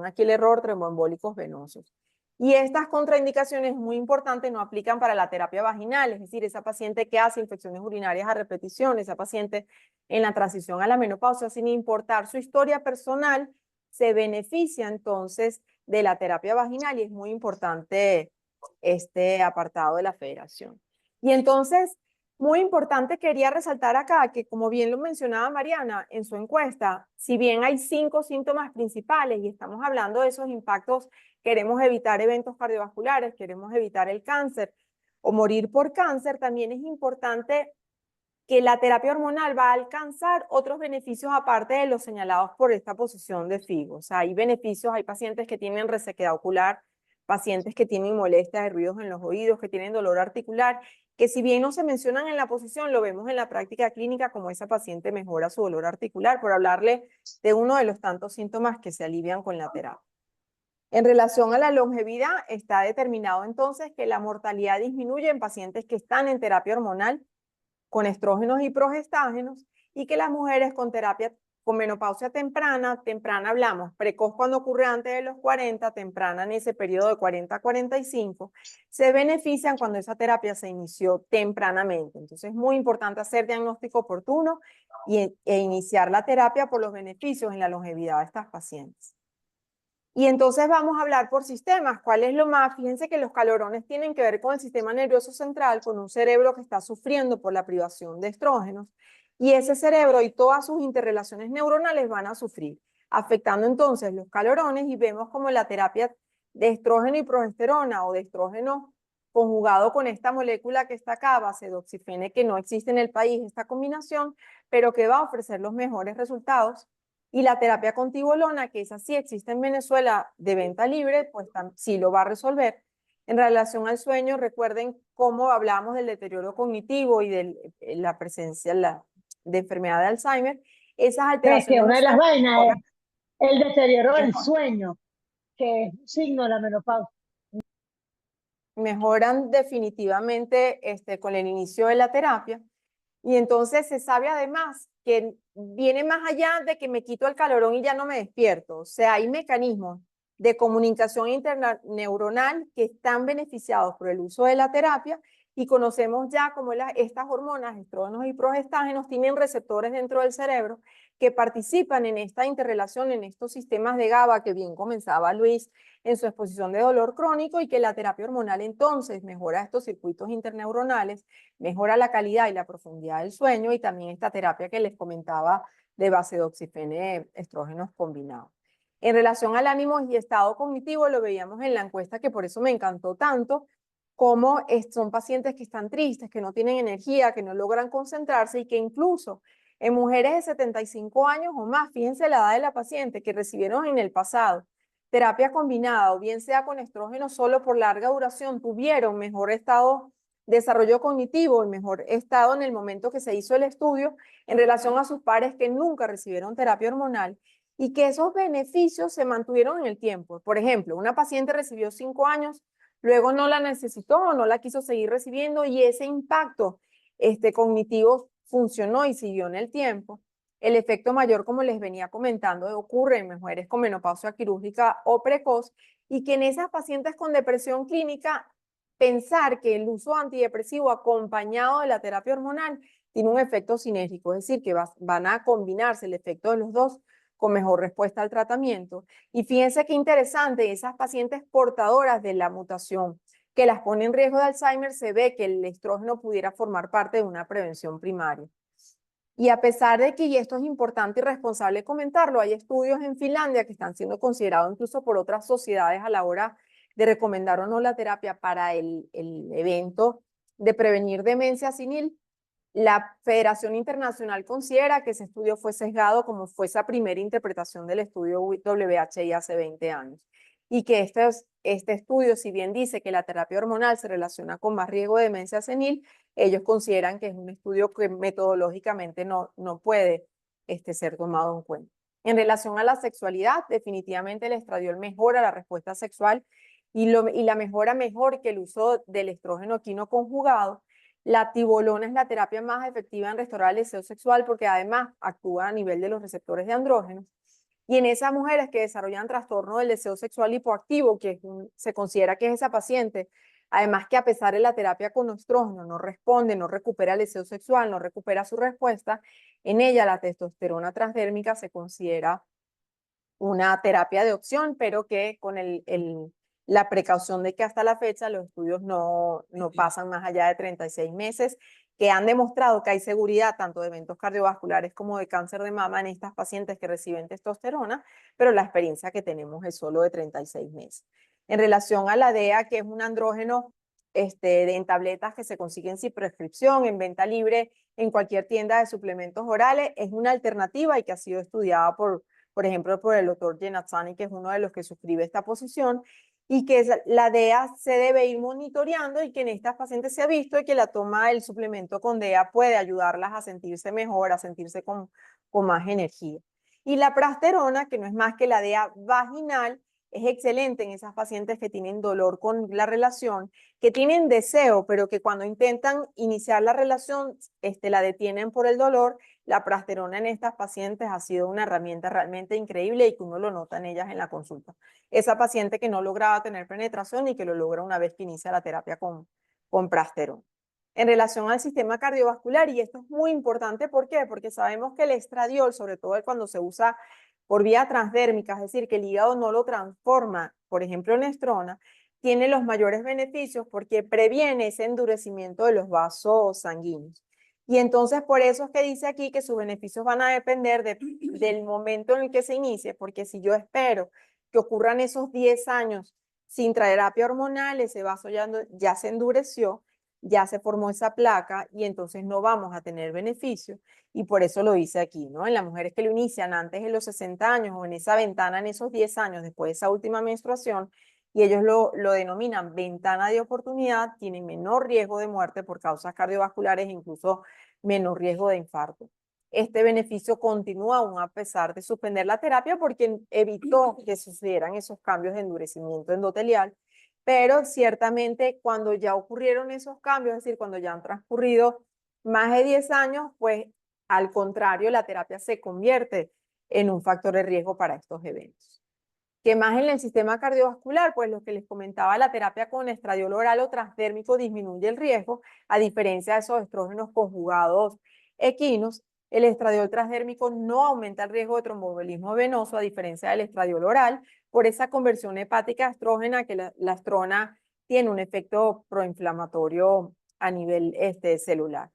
aquí el error, tromboembólicos venosos. Y estas contraindicaciones, muy importantes, no aplican para la terapia vaginal, es decir, esa paciente que hace infecciones urinarias a repetición, esa paciente en la transición a la menopausia, sin importar su historia personal, se beneficia entonces de la terapia vaginal y es muy importante este apartado de la federación. Y entonces, muy importante, quería resaltar acá que, como bien lo mencionaba Mariana en su encuesta, si bien hay 5 síntomas principales y estamos hablando de esos impactos, queremos evitar eventos cardiovasculares, queremos evitar el cáncer o morir por cáncer, también es importante que la terapia hormonal va a alcanzar otros beneficios aparte de los señalados por esta posición de FIGO. O sea, hay beneficios, hay pacientes que tienen resequedad ocular, pacientes que tienen molestias de ruidos en los oídos, que tienen dolor articular, que si bien no se mencionan en la posición, lo vemos en la práctica clínica como esa paciente mejora su dolor articular, por hablarle de uno de los tantos síntomas que se alivian con la terapia. En relación a la longevidad, está determinado entonces que la mortalidad disminuye en pacientes que están en terapia hormonal con estrógenos y progestágenos y que las mujeres con terapia con menopausia temprana hablamos, precoz cuando ocurre antes de los 40, temprana en ese periodo de 40 a 45, se benefician cuando esa terapia se inició tempranamente. Entonces es muy importante hacer diagnóstico oportuno e iniciar la terapia por los beneficios en la longevidad de estas pacientes. Y entonces vamos a hablar por sistemas. ¿Cuál es lo más? Fíjense que los calorones tienen que ver con el sistema nervioso central, con un cerebro que está sufriendo por la privación de estrógenos. Y ese cerebro y todas sus interrelaciones neuronales van a sufrir, afectando entonces los calorones y vemos como la terapia de estrógeno y progesterona o de estrógeno conjugado con esta molécula que está acá, basedoxifene, que no existe en el país esta combinación, pero que va a ofrecer los mejores resultados. Y la terapia con tibolona, que esa sí existe en Venezuela de venta libre, pues sí lo va a resolver. En relación al sueño, recuerden cómo hablamos del deterioro cognitivo y de la presencia de enfermedad de Alzheimer. Esas Es que alteraciones una de las vainas mejoran, es el deterioro del sueño, que es un signo de la menopausia. mejoran definitivamente con el inicio de la terapia. Y entonces se sabe además que viene más allá de que me quito el calorón y ya no me despierto. O sea, hay mecanismos de comunicación interneuronal que están beneficiados por el uso de la terapia y conocemos ya cómo estas hormonas, estrógenos y progestágenos, tienen receptores dentro del cerebro que participan en esta interrelación, en estos sistemas de GABA que bien comenzaba Luis en su exposición de dolor crónico y que la terapia hormonal entonces mejora estos circuitos interneuronales, mejora la calidad y la profundidad del sueño y también esta terapia que les comentaba de basedoxifene estrógenos combinados. En relación al ánimo y estado cognitivo, lo veíamos en la encuesta que por eso me encantó tanto, como son pacientes que están tristes, que no tienen energía, que no logran concentrarse y que incluso en mujeres de 75 años o más, fíjense la edad de la paciente, que recibieron en el pasado terapia combinada, o bien sea con estrógeno solo por larga duración, tuvieron mejor estado de desarrollo cognitivo y mejor estado en el momento que se hizo el estudio en relación a sus pares que nunca recibieron terapia hormonal, y que esos beneficios se mantuvieron en el tiempo. Por ejemplo, una paciente recibió 5 años, luego no la necesitó o no la quiso seguir recibiendo, y ese impacto cognitivo funcionó y siguió en el tiempo. El efecto mayor, como les venía comentando, ocurre en mujeres con menopausia quirúrgica o precoz, y que en esas pacientes con depresión clínica, pensar que el uso antidepresivo acompañado de la terapia hormonal tiene un efecto sinérgico, es decir, que van a combinarse el efecto de los dos con mejor respuesta al tratamiento. Y fíjense qué interesante, esas pacientes portadoras de la mutación que las pone en riesgo de Alzheimer, se ve que el estrógeno pudiera formar parte de una prevención primaria. Y a pesar de que, y esto es importante y responsable comentarlo, hay estudios en Finlandia que están siendo considerados incluso por otras sociedades a la hora de recomendar o no la terapia para el evento de prevenir demencia senil. La Federación Internacional considera que ese estudio fue sesgado, como fue esa primera interpretación del estudio WHI hace 20 años. Y que este estudio, si bien dice que la terapia hormonal se relaciona con más riesgo de demencia senil, ellos consideran que es un estudio que metodológicamente no puede ser tomado en cuenta. En relación a la sexualidad, definitivamente el estradiol mejora la respuesta sexual y la mejora mejor que el uso del estrógeno quino conjugado. La tibolona es la terapia más efectiva en restaurar el deseo sexual porque además actúa a nivel de los receptores de andrógenos. Y en esas mujeres que desarrollan trastorno del deseo sexual hipoactivo, que se considera que es esa paciente, además que a pesar de la terapia con estrógeno no responde, no recupera el deseo sexual, no recupera su respuesta, en ella la testosterona transdérmica se considera una terapia de opción, pero que con la precaución de que hasta la fecha los estudios no pasan más allá de 36 meses, que han demostrado que hay seguridad tanto de eventos cardiovasculares como de cáncer de mama en estas pacientes que reciben testosterona, pero la experiencia que tenemos es solo de 36 meses. En relación a la DEA, que es un andrógeno en tabletas que se consiguen sin prescripción, en venta libre en cualquier tienda de suplementos orales, es una alternativa y que ha sido estudiada por ejemplo, por el doctor Genazzani, que es uno de los que suscribe esta posición, y que la DEA se debe ir monitoreando y que en estas pacientes se ha visto que la toma del suplemento con DEA puede ayudarlas a sentirse mejor, a sentirse con más energía. Y la prasterona, que no es más que la DEA vaginal, es excelente en esas pacientes que tienen dolor con la relación, que tienen deseo, pero que cuando intentan iniciar la relación la detienen por el dolor. La prasterona en estas pacientes ha sido una herramienta realmente increíble y que uno lo nota en ellas en la consulta. Esa paciente que no lograba tener penetración y que lo logra una vez que inicia la terapia con prasterona. En relación al sistema cardiovascular, y esto es muy importante, ¿por qué? Porque sabemos que el estradiol, sobre todo cuando se usa por vía transdérmica, es decir, que el hígado no lo transforma, por ejemplo, en estrona, tiene los mayores beneficios porque previene ese endurecimiento de los vasos sanguíneos. Y entonces por eso es que dice aquí que sus beneficios van a depender del momento en el que se inicie, porque si yo espero que ocurran esos 10 años sin terapia hormonal, ese vaso ya se endureció, ya se formó esa placa y entonces no vamos a tener beneficio. Y por eso lo dice aquí, ¿no? En las mujeres que lo inician antes de los 60 años o en esa ventana, en esos 10 años después de esa última menstruación, y ellos lo denominan ventana de oportunidad, tienen menor riesgo de muerte por causas cardiovasculares e incluso menor riesgo de infarto. Este beneficio continúa aún a pesar de suspender la terapia porque evitó que sucedieran esos cambios de endurecimiento endotelial, pero ciertamente cuando ya ocurrieron esos cambios, es decir, cuando ya han transcurrido más de 10 años, pues al contrario, la terapia se convierte en un factor de riesgo para estos eventos. ¿Qué más en el sistema cardiovascular? Pues lo que les comentaba, la terapia con estradiol oral o transdérmico disminuye el riesgo, a diferencia de esos estrógenos conjugados equinos. El estradiol transdérmico no aumenta el riesgo de tromboembolismo venoso, a diferencia del estradiol oral, por esa conversión hepática estrógena, que la estrona tiene un efecto proinflamatorio a nivel celular.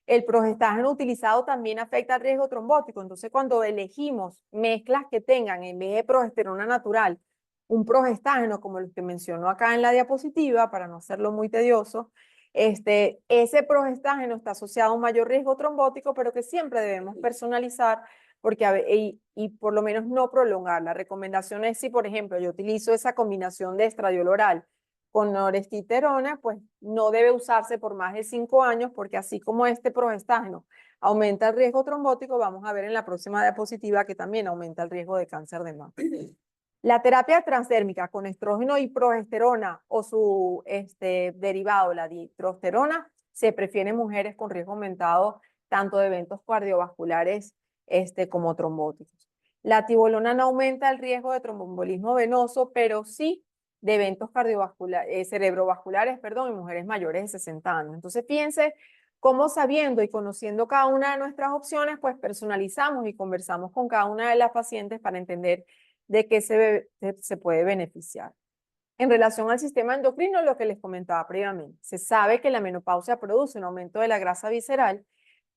El progestágeno utilizado también afecta al riesgo trombótico. Entonces, cuando elegimos mezclas que tengan, en vez de progesterona natural, un progestágeno como el que mencionó acá en la diapositiva, para no hacerlo muy tedioso, ese progestágeno está asociado a un mayor riesgo trombótico, pero que siempre debemos personalizar porque y por lo menos no prolongar. La recomendación es si, por ejemplo, yo utilizo esa combinación de estradiol oral con noresteterona, pues no debe usarse por más de 5 años, porque así como este progestágeno aumenta el riesgo trombótico, vamos a ver en la próxima diapositiva que también aumenta el riesgo de cáncer de mama. La terapia transdérmica con estrógeno y progesterona o su derivado, la dihidrosterona, se prefiere en mujeres con riesgo aumentado tanto de eventos cardiovasculares como trombóticos. La tibolona no aumenta el riesgo de tromboembolismo venoso, pero sí de eventos cardiovasculares, cerebrovasculares, perdón, en mujeres mayores de 60 años. Entonces, fíjense cómo sabiendo y conociendo cada una de nuestras opciones, pues personalizamos y conversamos con cada una de las pacientes para entender de qué se puede beneficiar. En relación al sistema endocrino, lo que les comentaba previamente, se sabe que la menopausia produce un aumento de la grasa visceral,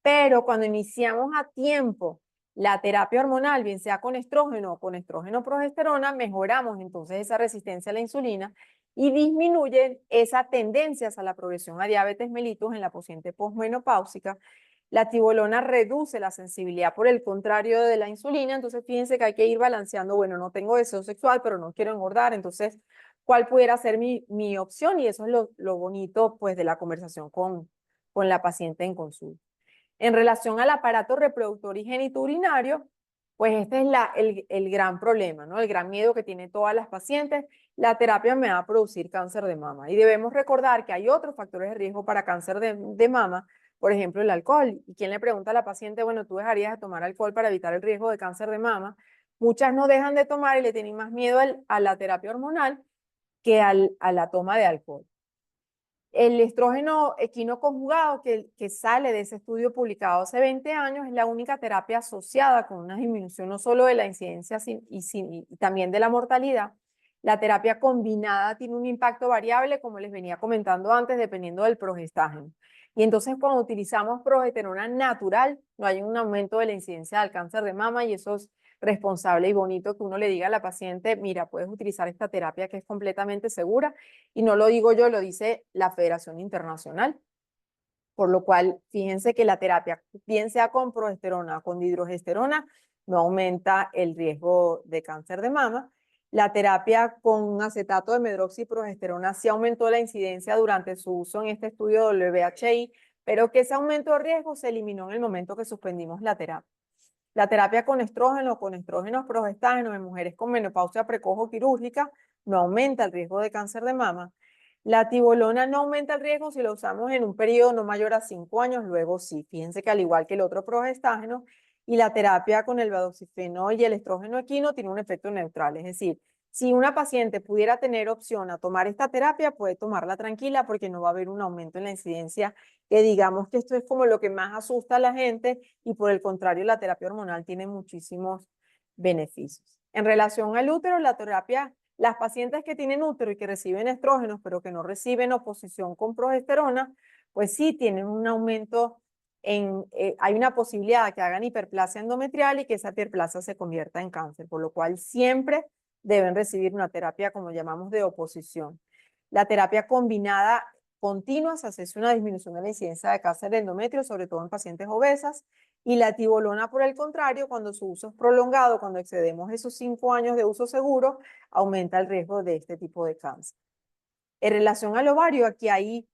pero cuando iniciamos a tiempo la terapia hormonal, bien sea con estrógeno o con estrógeno-progesterona, mejoramos entonces esa resistencia a la insulina y disminuyen esas tendencias a la progresión a diabetes mellitus en la paciente posmenopáusica. La tibolona reduce la sensibilidad por el contrario de la insulina, entonces fíjense que hay que ir balanceando, bueno, no tengo deseo sexual, pero no quiero engordar, entonces, ¿cuál pudiera ser mi opción? Y eso es lo bonito, pues, de la conversación con la paciente en consulta. En relación al aparato reproductor y genitourinario, pues este es el gran problema, ¿no? El gran miedo que tienen todas las pacientes. La terapia me va a producir cáncer de mama. Y debemos recordar que hay otros factores de riesgo para cáncer de mama, por ejemplo, el alcohol. ¿Y quién le pregunta a la paciente, bueno, tú dejarías de tomar alcohol para evitar el riesgo de cáncer de mama? Muchas no dejan de tomar y le tienen más miedo a la terapia hormonal que a la toma de alcohol. El estrógeno equinoconjugado que sale de ese estudio publicado hace 20 años es la única terapia asociada con una disminución no solo de la incidencia y también de la mortalidad. La terapia combinada tiene un impacto variable, como les venía comentando antes, dependiendo del progestágeno. Y entonces cuando utilizamos progesterona natural, no hay un aumento de la incidencia del cáncer de mama y eso es responsable y bonito que uno le diga a la paciente, mira, puedes utilizar esta terapia que es completamente segura. Y no lo digo yo, lo dice la Federación Internacional. Por lo cual, fíjense que la terapia, bien sea con progesterona o con dihidrogesterona, no aumenta el riesgo de cáncer de mama. La terapia con acetato de medroxiprogesterona sí aumentó la incidencia durante su uso en este estudio WHI, pero que ese aumento de riesgo se eliminó en el momento que suspendimos la terapia. La terapia con estrógenos progestágenos en mujeres con menopausia precoz o quirúrgica no aumenta el riesgo de cáncer de mama. La tibolona no aumenta el riesgo si lo usamos en un periodo no mayor a 5 años, luego sí. Fíjense que al igual que el otro progestágeno, y la terapia con el valdoxifeno y el estrógeno equino tiene un efecto neutral. Es decir, si una paciente pudiera tener opción a tomar esta terapia, puede tomarla tranquila porque no va a haber un aumento en la incidencia, que digamos que esto es como lo que más asusta a la gente y por el contrario la terapia hormonal tiene muchísimos beneficios. En relación al útero, la terapia, las pacientes que tienen útero y que reciben estrógenos pero que no reciben oposición con progesterona, pues sí tienen un aumento hay una posibilidad de que hagan hiperplasia endometrial y que esa hiperplasia se convierta en cáncer, por lo cual siempre deben recibir una terapia como llamamos de oposición. La terapia combinada continua se hace una disminución de la incidencia de cáncer de endometrio, sobre todo en pacientes obesas, y la tibolona, por el contrario, cuando su uso es prolongado, cuando excedemos esos 5 años de uso seguro, aumenta el riesgo de este tipo de cáncer. En relación al ovario, aquí hay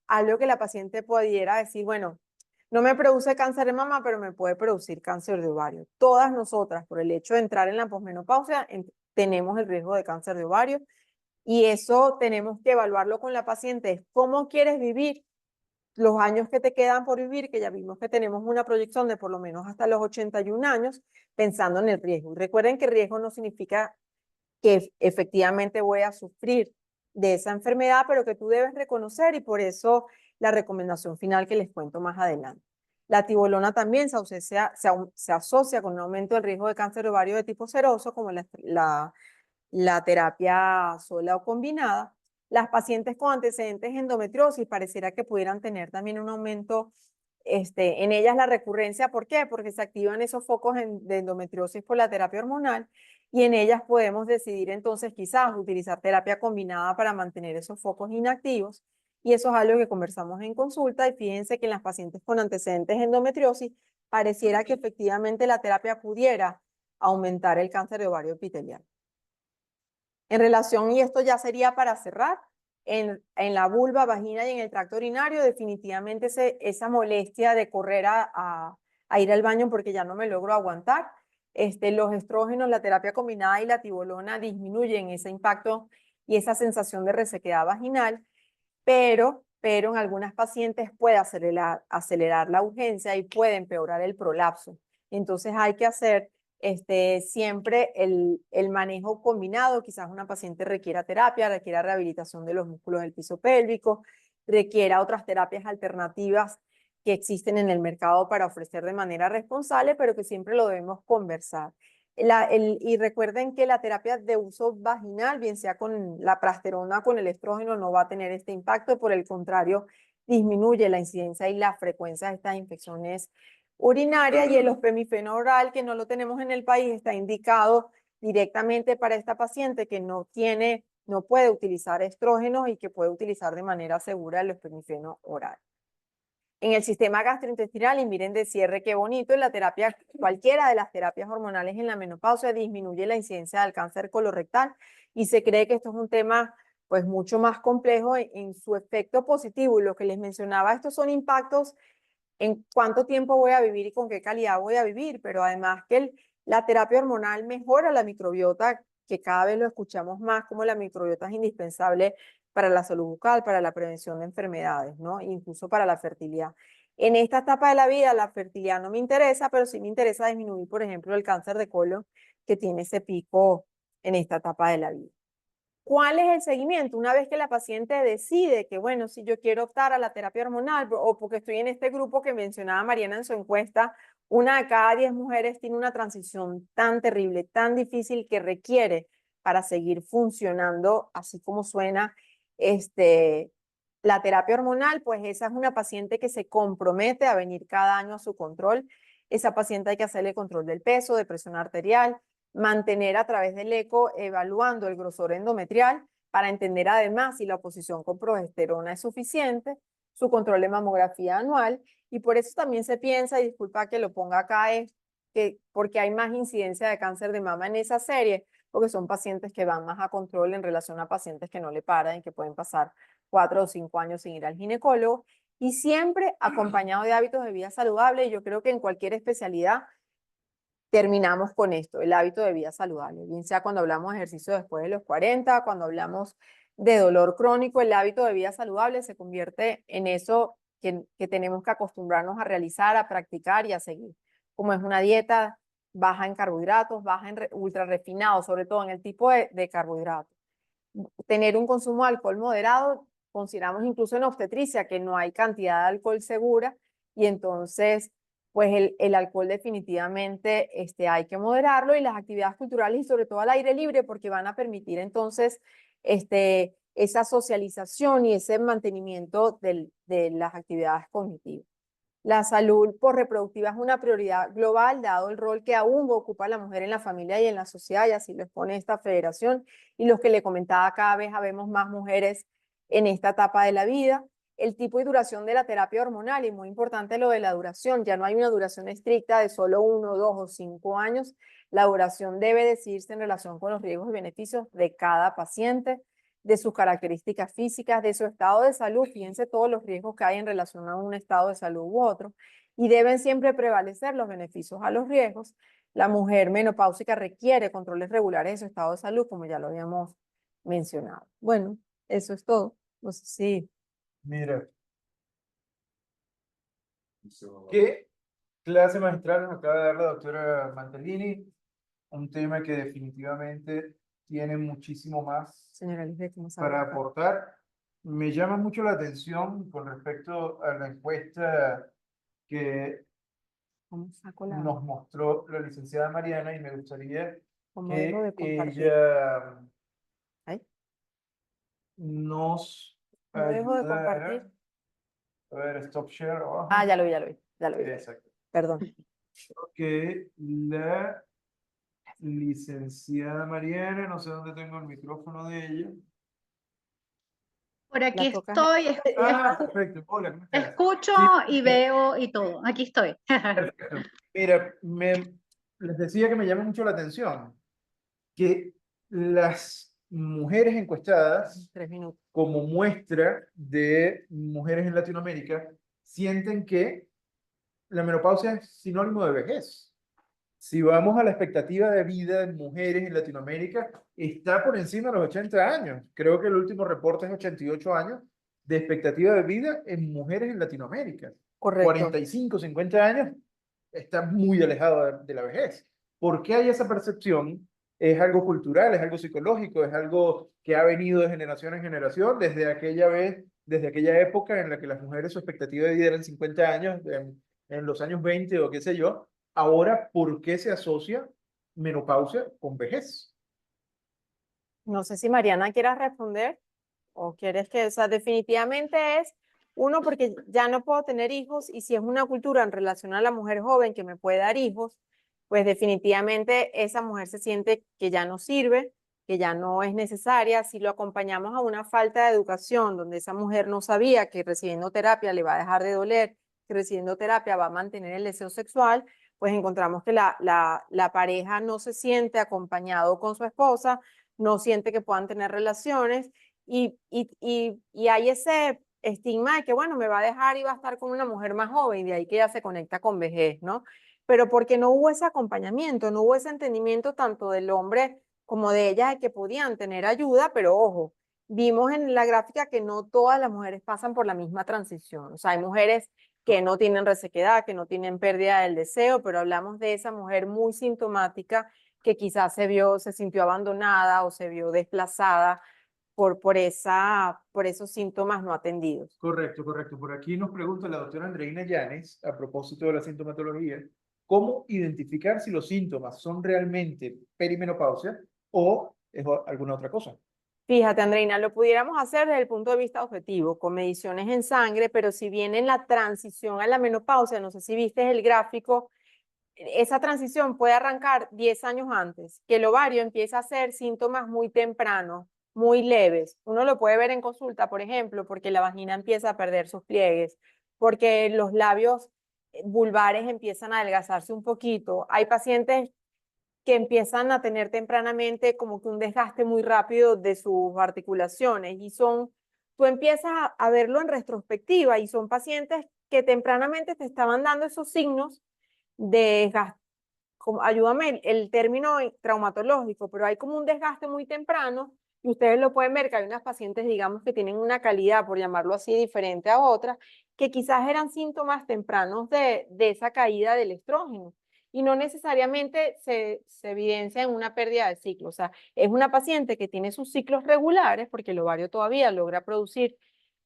algo que la paciente pudiera decir, bueno, no me produce cáncer de mama, pero me puede producir cáncer de ovario. Todas nosotras, por el hecho de entrar en la posmenopausia, tenemos el riesgo de cáncer de ovario y eso tenemos que evaluarlo con la paciente. ¿Cómo quieres vivir los años que te quedan por vivir? Que ya vimos que tenemos una proyección de por lo menos hasta los 81 años, pensando en el riesgo. Recuerden que riesgo no significa que efectivamente voy a sufrir de esa enfermedad, pero que tú debes reconocer y por eso la recomendación final que les cuento más adelante. La tibolona también se asocia con un aumento del riesgo de cáncer de ovario de tipo seroso, como la terapia sola o combinada. Las pacientes con antecedentes de endometriosis pareciera que pudieran tener también un aumento en ellas la recurrencia. ¿Por qué? Porque se activan esos focos de endometriosis por la terapia hormonal y en ellas podemos decidir entonces quizás utilizar terapia combinada para mantener esos focos inactivos y eso es algo que conversamos en consulta y fíjense que en las pacientes con antecedentes de endometriosis pareciera que efectivamente la terapia pudiera aumentar el cáncer de ovario epitelial. En relación, y esto ya sería para cerrar, en la vulva, vagina y en el tracto urinario, definitivamente esa molestia de correr a ir al baño porque ya no me logro aguantar, los estrógenos, la terapia combinada y la tibolona disminuyen ese impacto y esa sensación de resequedad vaginal, pero en algunas pacientes puede acelerar la urgencia y puede empeorar el prolapso. Entonces hay que hacer siempre el manejo combinado. Quizás una paciente requiera terapia, requiera rehabilitación de los músculos del piso pélvico, requiera otras terapias alternativas que existen en el mercado para ofrecer de manera responsable, pero que siempre lo debemos conversar. Y recuerden que la terapia de uso vaginal, bien sea con la prasterona o con el estrógeno, no va a tener este impacto, por el contrario, disminuye la incidencia y la frecuencia de estas infecciones urinarias, y el ospemifeno oral, que no lo tenemos en el país, está indicado directamente para esta paciente que no puede utilizar estrógenos y que puede utilizar de manera segura el ospemifeno oral. En el sistema gastrointestinal, y miren de cierre qué bonito, la terapia, cualquiera de las terapias hormonales en la menopausia disminuye la incidencia del cáncer colorectal, y se cree que esto es un tema pues mucho más complejo en su efecto positivo. Y lo que les mencionaba, estos son impactos en cuánto tiempo voy a vivir y con qué calidad voy a vivir, pero además que la terapia hormonal mejora la microbiota, que cada vez lo escuchamos más, como la microbiota es indispensable para la salud bucal, para la prevención de enfermedades, ¿no? Incluso para la fertilidad. En esta etapa de la vida, la fertilidad no me interesa, pero sí me interesa disminuir, por ejemplo, el cáncer de colon, que tiene ese pico en esta etapa de la vida. ¿Cuál es el seguimiento? Una vez que la paciente decide que, bueno, si yo quiero optar a la terapia hormonal, o porque estoy en este grupo que mencionaba Mariana en su encuesta, 1 de cada 10 mujeres tiene una transición tan terrible, tan difícil, que requiere, para seguir funcionando así como suena, la terapia hormonal, pues esa es una paciente que se compromete a venir cada año a su control. Esa paciente hay que hacerle control del peso, de presión arterial, mantener a través del eco evaluando el grosor endometrial para entender además si la oposición con progesterona es suficiente, su control de mamografía anual, y por eso también se piensa, y disculpa que lo ponga acá, es que porque hay más incidencia de cáncer de mama en esa serie, porque son pacientes que van más a control en relación a pacientes que no le paran y que pueden pasar 4 o 5 años sin ir al ginecólogo, y siempre acompañado de hábitos de vida saludable. Y yo creo que en cualquier especialidad terminamos con esto, el hábito de vida saludable, bien sea cuando hablamos de ejercicio después de los 40, cuando hablamos de dolor crónico, el hábito de vida saludable se convierte en eso que tenemos que acostumbrarnos a realizar, a practicar y a seguir. Como es una dieta baja en carbohidratos, baja en ultra refinados, sobre todo en el tipo de carbohidratos. Tener un consumo de alcohol moderado, consideramos incluso en obstetricia que no hay cantidad de alcohol segura, y entonces pues el alcohol definitivamente hay que moderarlo, y las actividades culturales y sobre todo al aire libre, porque van a permitir entonces esa socialización y ese mantenimiento de las actividades cognitivas. La salud reproductiva es una prioridad global, dado el rol que aún ocupa la mujer en la familia y en la sociedad, y así lo expone esta federación. Y los que le comentaba, cada vez habemos más mujeres en esta etapa de la vida. El tipo y duración de la terapia hormonal, y muy importante lo de la duración, ya no hay una duración estricta de solo 1, 2 o 5 años. La duración debe decidirse en relación con los riesgos y beneficios de cada paciente, de sus características físicas, de su estado de salud. Fíjense todos los riesgos que hay en relación a un estado de salud u otro, y deben siempre prevalecer los beneficios a los riesgos. La mujer menopáusica requiere controles regulares de su estado de salud, como ya lo habíamos mencionado. Bueno, eso es todo. No sé si... Mira, qué clase magistral nos acaba de dar la doctora Mantellini, un tema que definitivamente tiene muchísimo más Señora Lisbeth, ¿cómo sabe? para aportar. Me llama mucho la atención con respecto a la encuesta que ¿Cómo saco la nos mostró la licenciada Mariana, y me gustaría modelo de que compartir? ella ¿Ahí? nos ¿No dejo de compartir? ayudara. A ver, stop share abajo. Ah, ya lo vi, ya lo vi, ya lo vi. Exacto. Perdón. Que la licenciada Mariana, no sé dónde tengo el micrófono de ella. Por aquí La tocas. estoy, Ah, perfecto. Hola, ¿cómo estás? escucho Sí, y veo y todo. Aquí estoy. perfecto. Mira, les decía que me llama mucho la atención que las mujeres encuestadas, 3 minutos. como muestra de mujeres en Latinoamérica, sienten que la menopausia es sinónimo de vejez. Si vamos a la expectativa de vida de mujeres en Latinoamérica, está por encima de los 80 años. Creo que el último reporte es 88 años de expectativa de vida en mujeres en Latinoamérica. Correcto. 45, 50 años está muy alejado de la vejez. ¿Por qué hay esa percepción? Es algo cultural, es algo psicológico, es algo que ha venido de generación en generación, desde aquella vez, desde aquella época en la que las mujeres su expectativa de vida eran 50 años, en los años 20 o qué sé yo. Ahora, ¿por qué se asocia menopausia con vejez? No sé si Mariana quieras responder o quieres que, o sea, definitivamente es uno porque ya no puedo tener hijos y si es una cultura en relación a la mujer joven que me puede dar hijos, pues definitivamente esa mujer se siente que ya no sirve, que ya no es necesaria. Si lo acompañamos a una falta de educación donde esa mujer no sabía que recibiendo terapia le va a dejar de doler, que recibiendo terapia va a mantener el deseo sexual, pues encontramos que la pareja no se siente acompañado con su esposa, no siente que puedan tener relaciones y hay ese estigma de que, bueno, me va a dejar y va a estar con una mujer más joven, y de ahí que ella se conecta con vejez, ¿no? Pero porque no hubo ese acompañamiento, no hubo ese entendimiento tanto del hombre como de ella de que podían tener ayuda, pero ojo, vimos en la gráfica que no todas las mujeres pasan por la misma transición. O sea, hay mujeres que no tienen resequedad, que no tienen pérdida del deseo, pero hablamos de esa mujer muy sintomática que quizás se sintió abandonada o se vio desplazada por esos síntomas no atendidos. Correcto, correcto. Por aquí nos pregunta la doctora Andreina Llanes, a propósito de la sintomatología, ¿cómo identificar si los síntomas son realmente perimenopausia o es alguna otra cosa? Fíjate, Andreina, lo pudiéramos hacer desde el punto de vista objetivo, con mediciones en sangre, pero si viene en la transición a la menopausia, no sé si viste el gráfico, esa transición puede arrancar 10 años antes, que el ovario empieza a hacer síntomas muy tempranos, muy leves. Uno lo puede ver en consulta, por ejemplo, porque la vagina empieza a perder sus pliegues, porque los labios vulvares empiezan a adelgazarse un poquito. Hay pacientes que empiezan a tener tempranamente como que un desgaste muy rápido de sus articulaciones y tú empiezas a verlo en retrospectiva y son pacientes que tempranamente te estaban dando esos signos de desgaste, ayúdame el término traumatológico, pero hay como un desgaste muy temprano y ustedes lo pueden ver que hay unas pacientes, digamos, que tienen una calidad, por llamarlo así, diferente a otras, que quizás eran síntomas tempranos de esa caída del estrógeno y no necesariamente se evidencia en una pérdida de ciclo. O sea, es una paciente que tiene sus ciclos regulares porque el ovario todavía logra producir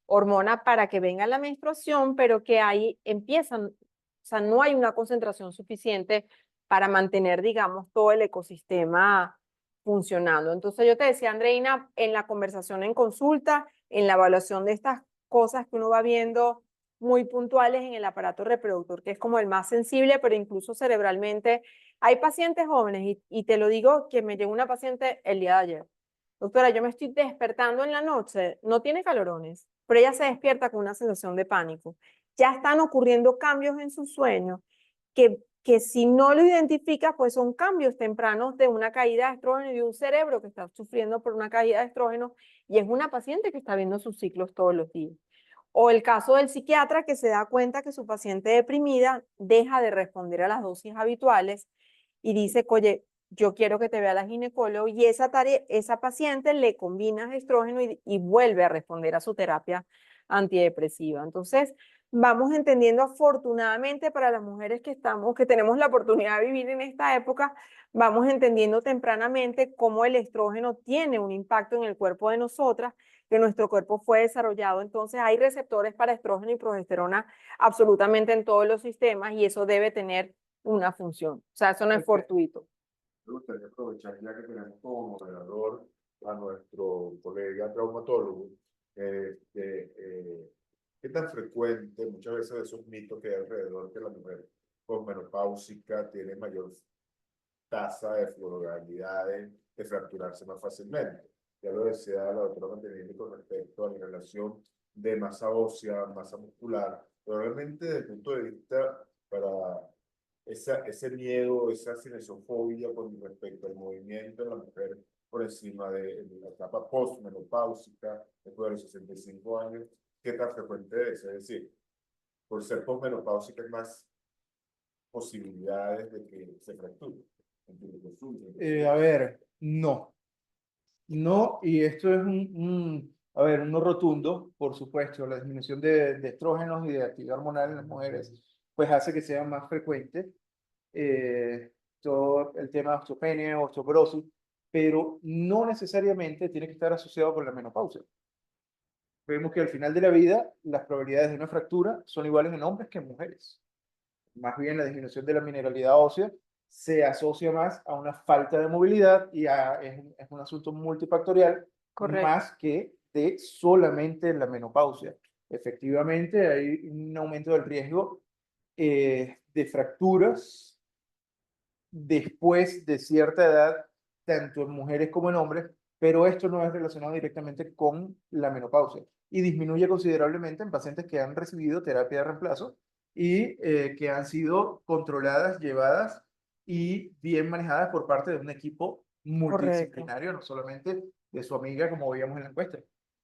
hormona para que venga la menstruación, pero que ahí empiezan, o sea, no hay una concentración suficiente para mantener, digamos, todo el ecosistema funcionando. Entonces yo te decía, Andreina, en la conversación en consulta, en la evaluación de estas cosas que uno va viendo muy puntuales en el aparato reproductor, que es como el más sensible, pero incluso cerebralmente, hay pacientes jóvenes, y te lo digo que me llegó una paciente el día de ayer. Doctora, yo me estoy despertando en la noche, no tiene calorones, pero ella se despierta con una sensación de pánico. Ya están ocurriendo cambios en su sueño que si no lo identificas, pues son cambios tempranos de una caída de estrógeno y de un cerebro que está sufriendo por una caída de estrógeno y es una paciente que está viendo sus ciclos todos los días. O el caso del psiquiatra que se da cuenta que su paciente deprimida deja de responder a las dosis habituales y dice, oye, yo quiero que te vea la ginecólogo y esa paciente le combina estrógeno y vuelve a responder a su terapia antidepresiva. Entonces, vamos entendiendo afortunadamente para las mujeres que tenemos la oportunidad de vivir en esta época, vamos entendiendo tempranamente cómo el estrógeno tiene un impacto en el cuerpo de nosotras, que nuestro cuerpo fue desarrollado. Entonces, hay receptores para estrógeno y progesterona absolutamente en todos los sistemas y eso debe tener una función. O sea, eso no es fortuito. Me gustaría aprovechar ya que tenemos como moderador a nuestro colega traumatólogo, ¿qué tan frecuente muchas veces esos mitos que hay alrededor que la mujer posmenopáusica tiene mayor tasa de probabilidades de fracturarse más fácilmente? Ya lo decía la doctora Mantenini con respecto respecto a la relación de masa ósea, masa muscular, pero realmente desde el punto de vista para ese miedo, esa cinesiofobia con respecto al movimiento de la mujer por encima de la etapa postmenopáusica, después de los 65 años, ¿qué tan frecuente es? Es decir, por ser postmenopáusica hay más posibilidades de que se fracture. A ver, no. No, y esto es a ver, un no rotundo, por supuesto. La disminución de estrógenos y de actividad hormonal en las mujeres, pues hace que sea más frecuente todo el tema de osteopenia, osteoporosis, pero no necesariamente tiene que estar asociado con la menopausia. Vemos que al final de la vida las probabilidades de una fractura son iguales en hombres que en mujeres. Más bien la disminución de la mineralidad ósea se asocia más a una falta de movilidad y es un asunto multifactorial Correcto. más que de solamente la menopausia. Efectivamente, hay un aumento del riesgo de fracturas después de cierta edad, tanto en mujeres como en hombres, pero esto no es relacionado directamente con la menopausia y disminuye considerablemente en pacientes que han recibido terapia de reemplazo y que han sido controladas, llevadas y bien manejadas por parte de un equipo multidisciplinario, no solamente de su amiga, como veíamos en la encuesta,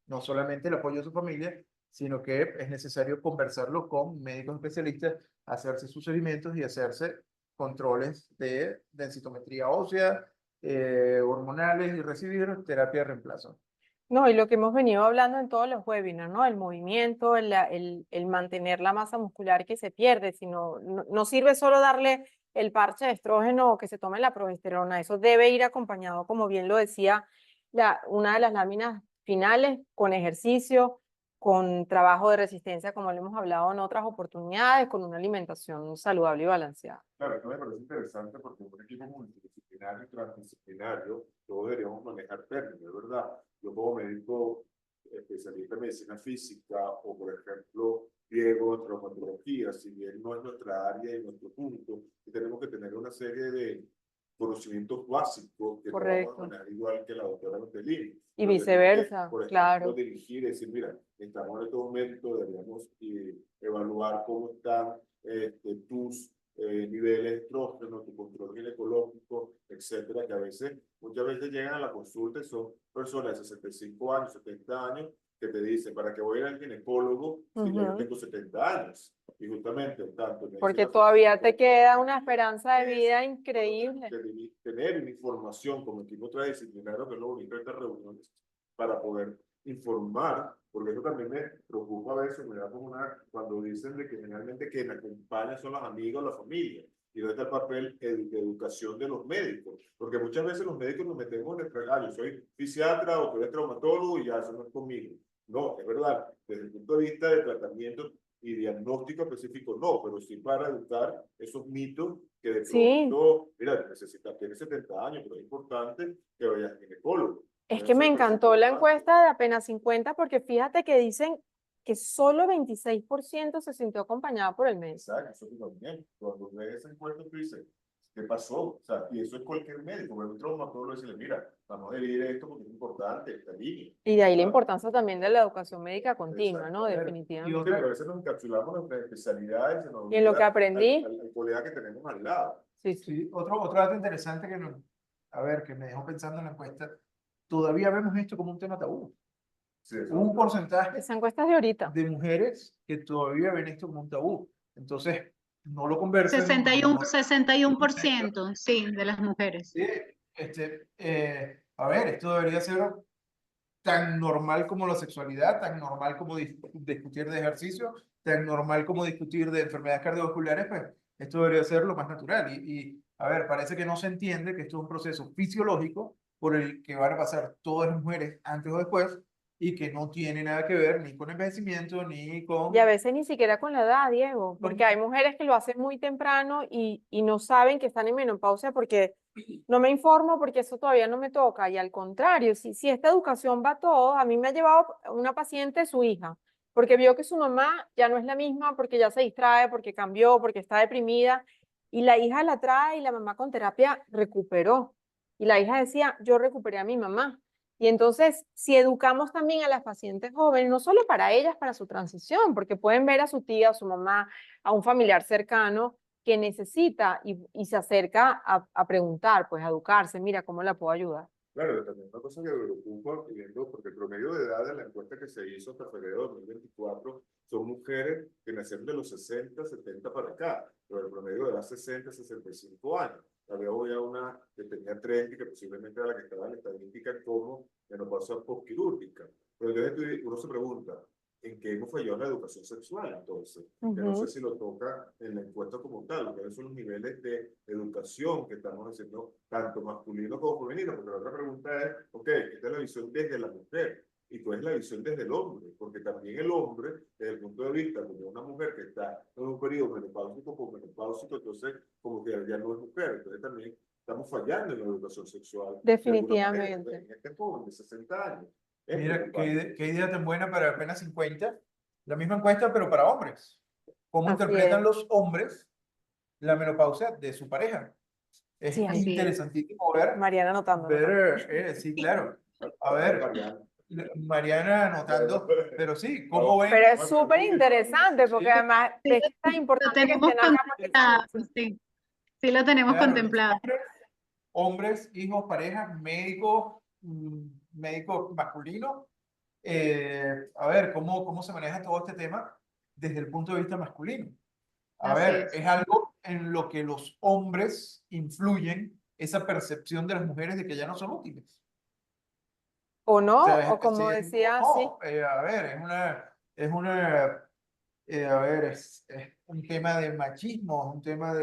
no solamente el apoyo de su familia, sino que es necesario conversarlo con médicos especialistas, hacerse sus seguimientos y hacerse controles de densitometría ósea, hormonales y recibir terapia de reemplazo. No, y lo que hemos venido hablando en todos los webinars, ¿no? El movimiento, el mantener la masa muscular que se pierde, sino no sirve solo darle el parche de estrógeno o que se tome la progesterona, eso debe ir acompañado, como bien lo decía una de las láminas finales, con ejercicio, con trabajo de resistencia, como lo hemos hablado en otras oportunidades, con una alimentación saludable y balanceada. Claro, esto me parece interesante porque un equipo multidisciplinario y transdisciplinario, todos deberíamos manejar términos, ¿verdad? Yo como médico especialista en medicina física o, por ejemplo, griego, traumatología, si bien no es nuestra área y nuestro punto, tenemos que tener una serie de conocimientos básicos que no vamos a manejar igual que la doctora Lotelini. Y viceversa, Por ejemplo, claro. dirigir y decir, mira, estamos en este momento, deberíamos evaluar cómo están tus niveles de estrógeno, tu control ginecológico, etcétera, que muchas veces llegan a la consulta y son personas de 65 años, 70 años, que te dicen, ¿para qué voy a ir al ginecólogo si ya yo tengo 70 años? Y justamente, tanto porque todavía te queda una esperanza de vida increíble. Tener una información como equipo transdisciplinario, que es lo bonito de estas reuniones, para poder informar, porque eso también me preocupa a veces, me da como cuando dicen de que generalmente quien acompaña son los amigos, la familia, y no está el papel de educación de los médicos, porque muchas veces los médicos nos metemos en el regalo, yo soy fisiatra o soy traumatólogo y ya eso no es conmigo. No, es verdad, desde el punto de vista de tratamiento y diagnóstico específico, no, pero sí para educar esos mitos que de pronto, mira, tienes 70 años, pero es importante que vayas al ginecólogo. Es que me encantó la encuesta de apenas 50 porque fíjate que dicen que solo 26% se sintió acompañada por el médico. Exacto, eso también. Cuando ves esa encuesta, tú dices, ¿qué pasó? O sea, y eso es cualquier médico, un traumatólogo decirle, mira, vamos a dividir esto porque es importante, esta línea. Y de ahí la importancia también de la educación médica continua, ¿no? Definitivamente. Sí, pero a veces nos encapsulamos en nuestras especialidades y en lo que aprendí. Al colega que tenemos al lado. Sí, otro dato interesante que me dejó pensando en la encuesta, todavía vemos esto como un tema tabú. Sí, Un porcentaje Esa encuesta es de ahorita. de mujeres que todavía ven esto como un tabú. Entonces, no lo conversan. 61%, sí, de las mujeres. Sí, a ver, esto debería ser tan normal como la sexualidad, tan normal como discutir de ejercicio, tan normal como discutir de enfermedades cardiovasculares, pues esto debería ser lo más natural. A ver, parece que no se entiende que esto es un proceso fisiológico por el que van a pasar todas las mujeres antes o después y que no tiene nada que ver ni con envejecimiento ni con... Y a veces ni siquiera con la edad, Diego, porque hay mujeres que lo hacen muy temprano y no saben que están en menopausia porque no me informo porque eso todavía no me toca. Y al contrario, si esta educación va a todo, a mí me ha llevado una paciente, su hija, porque vio que su mamá ya no es la misma, porque ya se distrae, porque cambió, porque está deprimida, y la hija la trae y la mamá con terapia recuperó. Y la hija decía, yo recuperé a mi mamá. Y entonces, si educamos también a las pacientes jóvenes, no solo para ellas, para su transición, porque pueden ver a su tía, a su mamá, a un familiar cercano que necesita y se acerca a preguntar, pues a educarse, mira, ¿cómo la puedo ayudar? Claro, también una cosa que me preocupa, viendo, porque el promedio de edad de la encuesta que se hizo hasta febrero de 2024 son mujeres que nacieron de los 60, 70 para acá, pero el promedio de edad 60, 65 años. Había hoy a una que tenía 30 y que posiblemente era la que estaba en la estadística como menopausia postquirúrgica. Pero entonces uno se pregunta, ¿en qué hemos fallado en la educación sexual entonces? Que no sé si lo toca en la encuesta como tal, porque son los niveles de educación que estamos haciendo tanto masculino como femenino, porque la otra pregunta es, ok, esta es la visión desde la mujer, y cuál es la visión desde el hombre, porque también el hombre, desde el punto de vista de una mujer que está en un periodo menopáusico o menopáusico, entonces como que ya no es mujer, entonces también estamos fallando en la educación sexual. Definitivamente. En este joven de 60 años. Es Mira, preocupante. qué idea tan buena para apenas 50. La misma encuesta, pero para hombres. ¿Cómo Así interpretan es. los hombres la menopausia de su pareja? Es Sí, así es. interesantísimo ver, Mariana anotando. sí, claro. A ver, Mariana anotando, pero sí, ¿cómo ven? Pero es súper interesante porque Sí, además Sí, es que es tan lo importante que tenemos estén acá contemplado, participando. sí lo tenemos claro, los contemplado. hombres, hijos, parejas, médicos, médicos masculinos. A ver, ¿cómo se maneja todo este tema desde el punto de vista masculino? A Así ver, es algo en lo que los hombres influyen esa percepción de las mujeres de que ya no son útiles. O O no, sea, o como decía, sí, no, a ver, a ver, es un tema de machismo, es un tema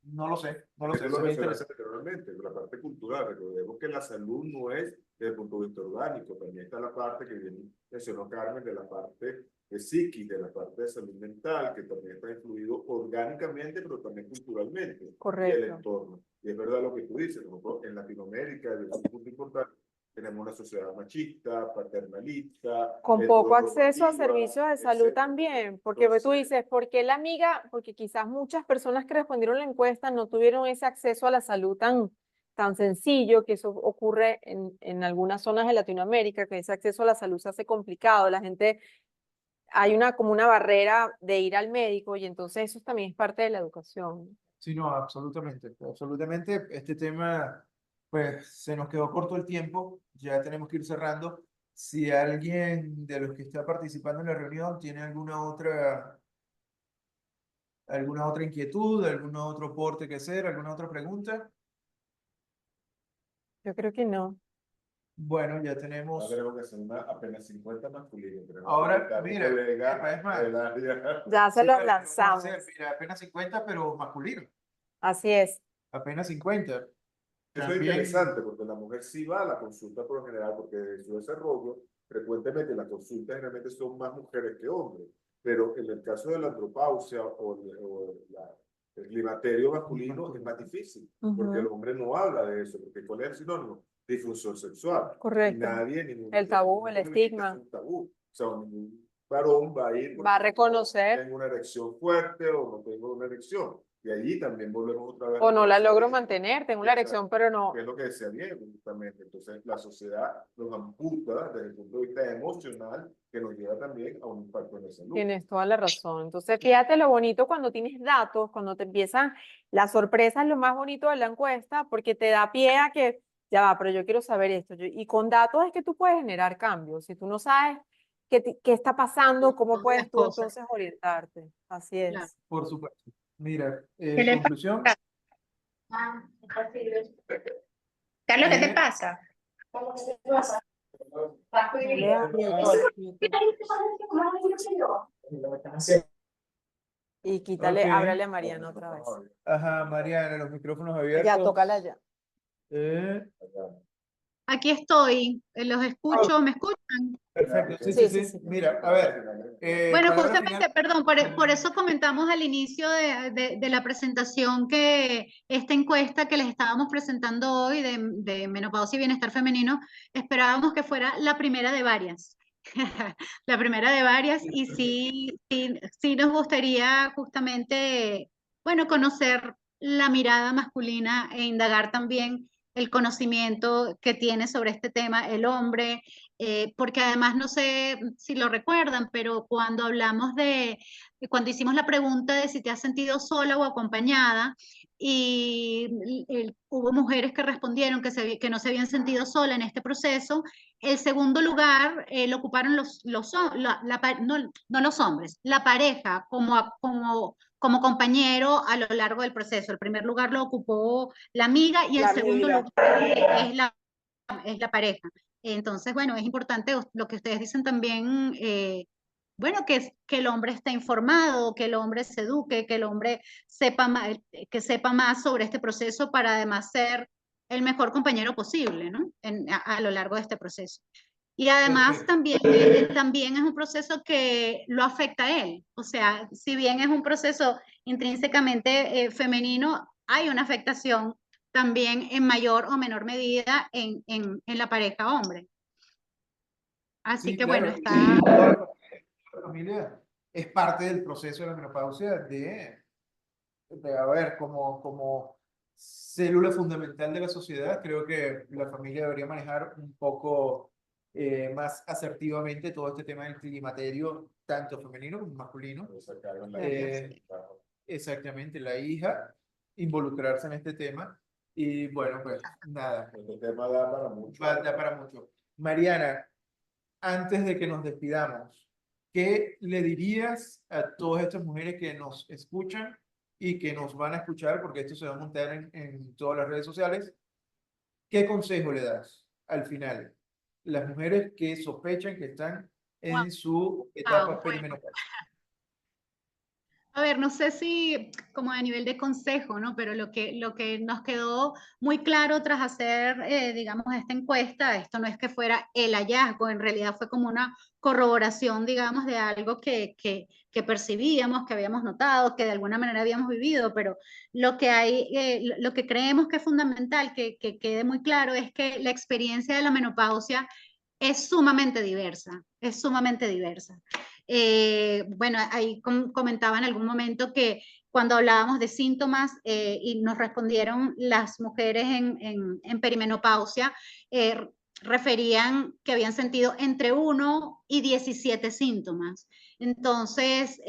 no lo sé, Eso lo sería mencionaste interesante. anteriormente, la parte cultural. Recordemos que la salud no es desde el punto de vista orgánico, también está la parte que bien mencionó Carmen, de la parte de psiquis, de la parte de salud mental, que también está influido orgánicamente, pero también culturalmente, y el correcto. entorno. Y es verdad lo que tú dices, ¿no? En Latinoamérica, es un punto importante, tenemos una sociedad machista, paternalista, Con poco acceso a heteronormativa, servicios de salud etcétera. también, porque tú Entonces, dices, ¿por qué la amiga? Porque quizás muchas personas que respondieron la encuesta no tuvieron ese acceso a la salud tan sencillo, que eso ocurre en algunas zonas de Latinoamérica, que ese acceso a la salud se hace complicado, la gente, hay como una barrera de ir al médico y entonces eso también es parte de la educación. Sí, no, absolutamente, absolutamente. Este tema, pues, se nos quedó corto el tiempo, ya tenemos que ir cerrando. Si alguien de los que está participando en la reunión tiene alguna otra inquietud, algún otro aporte que hacer, alguna otra pregunta, Yo creo que no. bueno, ya ahora tenemos. tenemos que hacer apenas 50 masculinos. Tenemos que Ahora, invitar a un mira, colega es más, del área. Ya se sí, los claro, vamos a lanzamos. hacer, mira, apenas 50, pero masculino, Así es. apenas 50. Eso es También, interesante porque la mujer sí va a la consulta por lo general, porque de su desarrollo, frecuentemente las consultas generalmente son más mujeres que hombres, pero en el caso de la andropausia el climaterio masculino es más difícil, porque el hombre no habla de eso, porque ¿cuál es el sinónimo? Disfunción sexual. Y Correcto. nadie, ningún El tabú, el estigma. es un tabú. O sea, ningún varón va a ir. Va a reconocer. Tengo una erección fuerte o no tengo una erección. Y allí también volvemos otra vez. O no la logro mantener, tengo la erección, pero no. Que es lo que decía Diego, justamente. Entonces, la sociedad nos amputa desde el punto de vista emocional, que nos lleva también a un impacto en la salud. Tienes toda la razón. Entonces, fíjate lo bonito cuando tienes datos, cuando te empiezan, la sorpresa es lo más bonito de la encuesta, porque te da pie a que, ya va, pero yo quiero saber esto. Y con datos es que tú puedes generar cambios. Si tú no sabes qué está pasando, cómo puedes tú entonces orientarte. Así es. Claro. por supuesto. Mira, ¿Qué le conclusión. Carlos, ¿qué te Eh, pasa? Y quítale, Ok. ábrale a Mariana otra vez. Ajá, Mariana, los micrófonos Ya, abiertos. tócala ya. Aquí estoy, los escucho, ¿me escuchan? Perfecto, sí, Sí, sí, sí, sí. sí. Mira, a ver. Bueno, palabra justamente, final. perdón, por eso comentamos al inicio de la presentación que esta encuesta que les estábamos presentando hoy de menopausia y bienestar femenino, esperábamos que fuera la primera de varias. La primera de varias, y sí nos gustaría justamente, bueno, conocer la mirada masculina e indagar también el conocimiento que tiene sobre este tema el hombre, porque además no sé si lo recuerdan, pero cuando hablamos cuando hicimos la pregunta de si te has sentido sola o acompañada, y hubo mujeres que respondieron que no se habían sentido sola en este proceso, el segundo lugar lo ocuparon no los hombres, la pareja como compañero a lo largo del proceso. El primer lugar lo ocupó la amiga y el La segundo amiga. lugar es la pareja. Entonces, bueno, es importante lo que ustedes dicen también, bueno, que el hombre esté informado, que el hombre se eduque, que el hombre que sepa más sobre este proceso para además ser el mejor compañero posible, ¿no? A lo largo de este proceso. Y además Perfecto. también es un proceso que lo afecta a él. O sea, si bien es un proceso intrínsecamente femenino, hay una afectación también en mayor o menor medida en la pareja hombre. Así Sí, que bueno, claro. está... Y toda la familia es parte del proceso de la menopausia a ver, como célula fundamental de la sociedad, creo que la familia debería manejar un poco más asertivamente todo este tema del climaterio, tanto femenino como masculino. Sacaron la Eh, exactamente, la hija, involucrarse en este tema. Y bueno, pues nada, Este tema da para mucho. da para mucho. Mariana, antes de que nos despidamos, ¿qué le dirías a todas estas mujeres que nos escuchan y que nos van a escuchar, porque esto se va a montar en todas las redes sociales? ¿Qué consejo le das al final? Las mujeres que sospechan que están en su etapa Wow. perimenopáusica. A ver, no sé si como a nivel de consejo, ¿no? Pero lo que nos quedó muy claro tras hacer, digamos, esta encuesta, esto no es que fuera el hallazgo, en realidad fue como una corroboración, digamos, de algo que percibíamos, que habíamos notado, que de alguna manera habíamos vivido, pero lo que creemos que es fundamental, que quede muy claro, es que la experiencia de la menopausia es sumamente diversa, es sumamente diversa. Bueno, ahí comentaba en algún momento que cuando hablábamos de síntomas y nos respondieron las mujeres en perimenopausia, referían que habían sentido entre 1 y 17 síntomas. Entonces,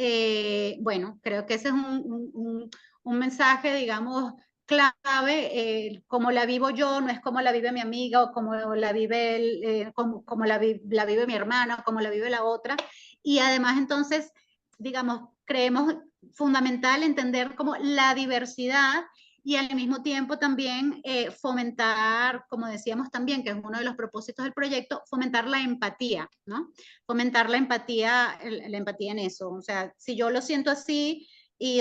bueno, creo que ese es un mensaje, digamos, clave, como la vivo yo, no es como la vive mi amiga o como la vive, como la vive mi hermana o como la vive la otra. Y además entonces, digamos, creemos fundamental entender como la diversidad y al mismo tiempo también fomentar, como decíamos también, que es uno de los propósitos del proyecto, fomentar la empatía, ¿no? Fomentar la empatía en eso. O sea, si yo lo siento así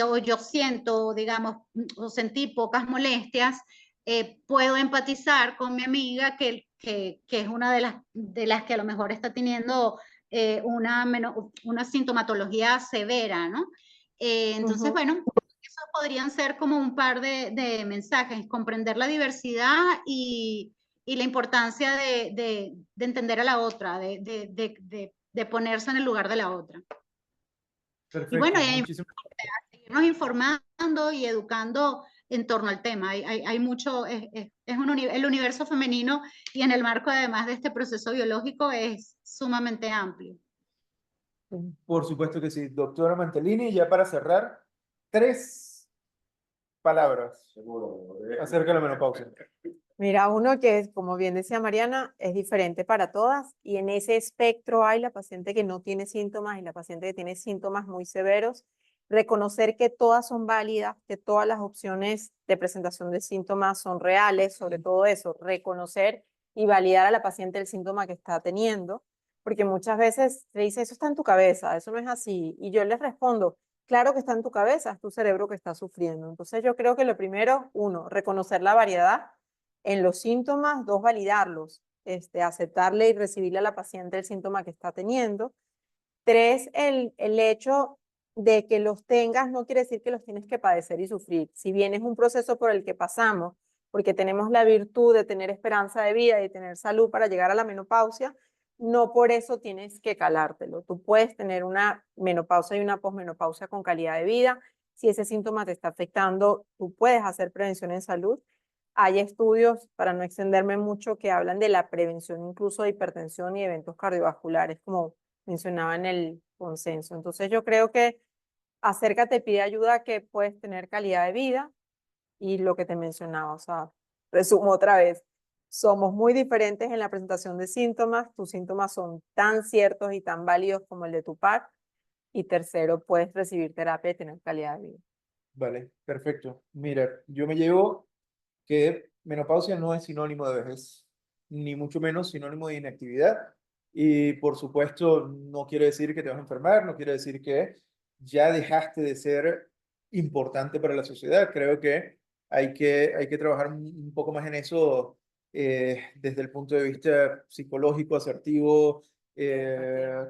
o yo siento, digamos, o sentí pocas molestias, puedo empatizar con mi amiga que es una de las que a lo mejor está teniendo una sintomatología severa, ¿no? Entonces, bueno, esos podrían ser como un par de mensajes, comprender la diversidad y la importancia de entender a la otra, de ponerse en el lugar de la otra. Y bueno, Perfecto, muchísimas seguirnos informando y educando en torno al tema. Hay mucho, el universo femenino y en el marco además de este proceso biológico es sumamente amplio. Por supuesto que sí. Doctora Mantellini, ya para cerrar, 3 palabras acerca de la menopausia. Mira, uno que es, como bien decía Mariana, es diferente para todas y en ese espectro hay la paciente que no tiene síntomas y la paciente que tiene síntomas muy severos. Reconocer que todas son válidas, que todas las opciones de presentación de síntomas son reales, sobre todo eso, reconocer y validar a la paciente el síntoma que está teniendo, porque muchas veces se dice, eso está en tu cabeza, eso no es así. Y yo les respondo, claro que está en tu cabeza, es tu cerebro que está sufriendo. Entonces yo creo que lo primero, 1, reconocer la variedad en los síntomas, 2, validarlos, aceptarle y recibirle a la paciente el síntoma que está teniendo. 3, el hecho de que los tengas no quiere decir que los tienes que padecer y sufrir. Si bien es un proceso por el que pasamos, porque tenemos la virtud de tener esperanza de vida y tener salud para llegar a la menopausia, no por eso tienes que calártelo. Tú puedes tener una menopausia y una posmenopausia con calidad de vida. Si ese síntoma te está afectando, tú puedes hacer prevención en salud. Hay estudios, para no extenderme mucho, que hablan de la prevención incluso de hipertensión y eventos cardiovasculares, como mencionaba en el consenso. Entonces yo creo que acércate, pide ayuda, que puedes tener calidad de vida y lo que te mencionaba, o sea, resumo otra vez, somos muy diferentes en la presentación de síntomas, tus síntomas son tan ciertos y tan válidos como el de tu par, y tercero, puedes recibir terapia y tener calidad de vida. Vale, perfecto. Mira, yo me llevo que menopausia no es sinónimo de vejez, ni mucho menos sinónimo de inactividad. Y por supuesto, no quiere decir que te vas a enfermar, no quiere decir que ya dejaste de ser importante para la sociedad. Creo que hay que trabajar un poco más en eso desde el punto de vista psicológico, asertivo,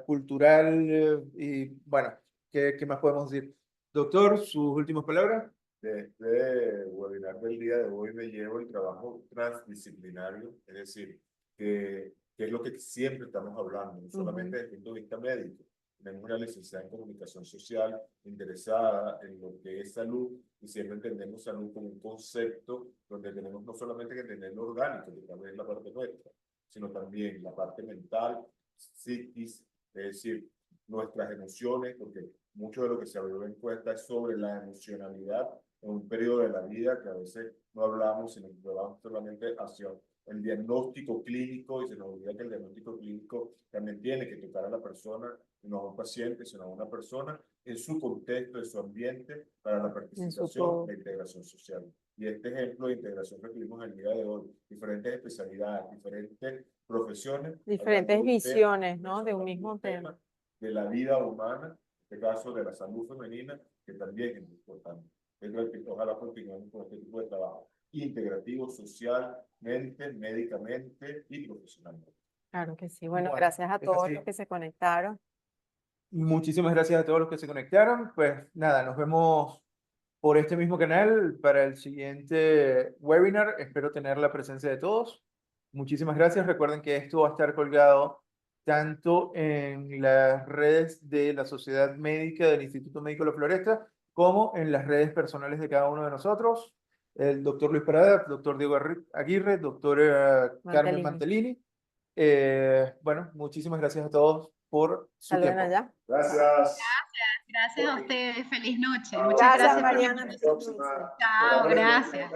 cultural. Y bueno, ¿qué más podemos decir? Doctor, sus últimas palabras. De este webinar del día de hoy me llevo el trabajo transdisciplinario, es decir, que es lo que siempre estamos hablando, no solamente desde el punto de vista médico. Tenemos una licenciada en comunicación social interesada en lo que es salud y siempre entendemos salud como un concepto donde tenemos no solamente que entender lo orgánico, que también es la parte nuestra, sino también la parte mental, psiquis, es decir, nuestras emociones, porque mucho de lo que se abrió en encuesta es sobre la emocionalidad en un periodo de la vida que a veces no hablamos, sino que hablamos solamente hacia el diagnóstico clínico y se nos olvida que el diagnóstico clínico también tiene que tocar a la persona, no a un paciente, sino a una persona en su contexto, en su ambiente, para la participación, la integración social. Y este ejemplo de integración que tuvimos el día de hoy, diferentes especialidades, diferentes profesiones, diferentes visiones, ¿no? De un mismo tema. de la vida humana, en este caso de la salud femenina, que también es muy importante. Ojalá continuemos con este tipo de trabajo integrativo, socialmente, médicamente y profesionalmente. Claro que sí. Bueno, Bueno, gracias a es todos así. los que se conectaron. Muchísimas gracias a todos los que se conectaron. Pues nada, nos vemos por este mismo canal para el siguiente webinar. Espero tener la presencia de todos. Muchísimas gracias. Recuerden que esto va a estar colgado tanto en las redes de la Sociedad Médica del Instituto Médico de la Floresta como en las redes personales de cada uno de nosotros. El doctor Luis Parada, doctor Diego Aguirre, doctora Carmen Mantelini. Bueno, muchísimas gracias a todos por su tiempo. Allá. Gracias. Gracias a ustedes. Feliz noche. Muchas Gracias, gracias por la Mariana. invitación. Próxima. Chao, gracias.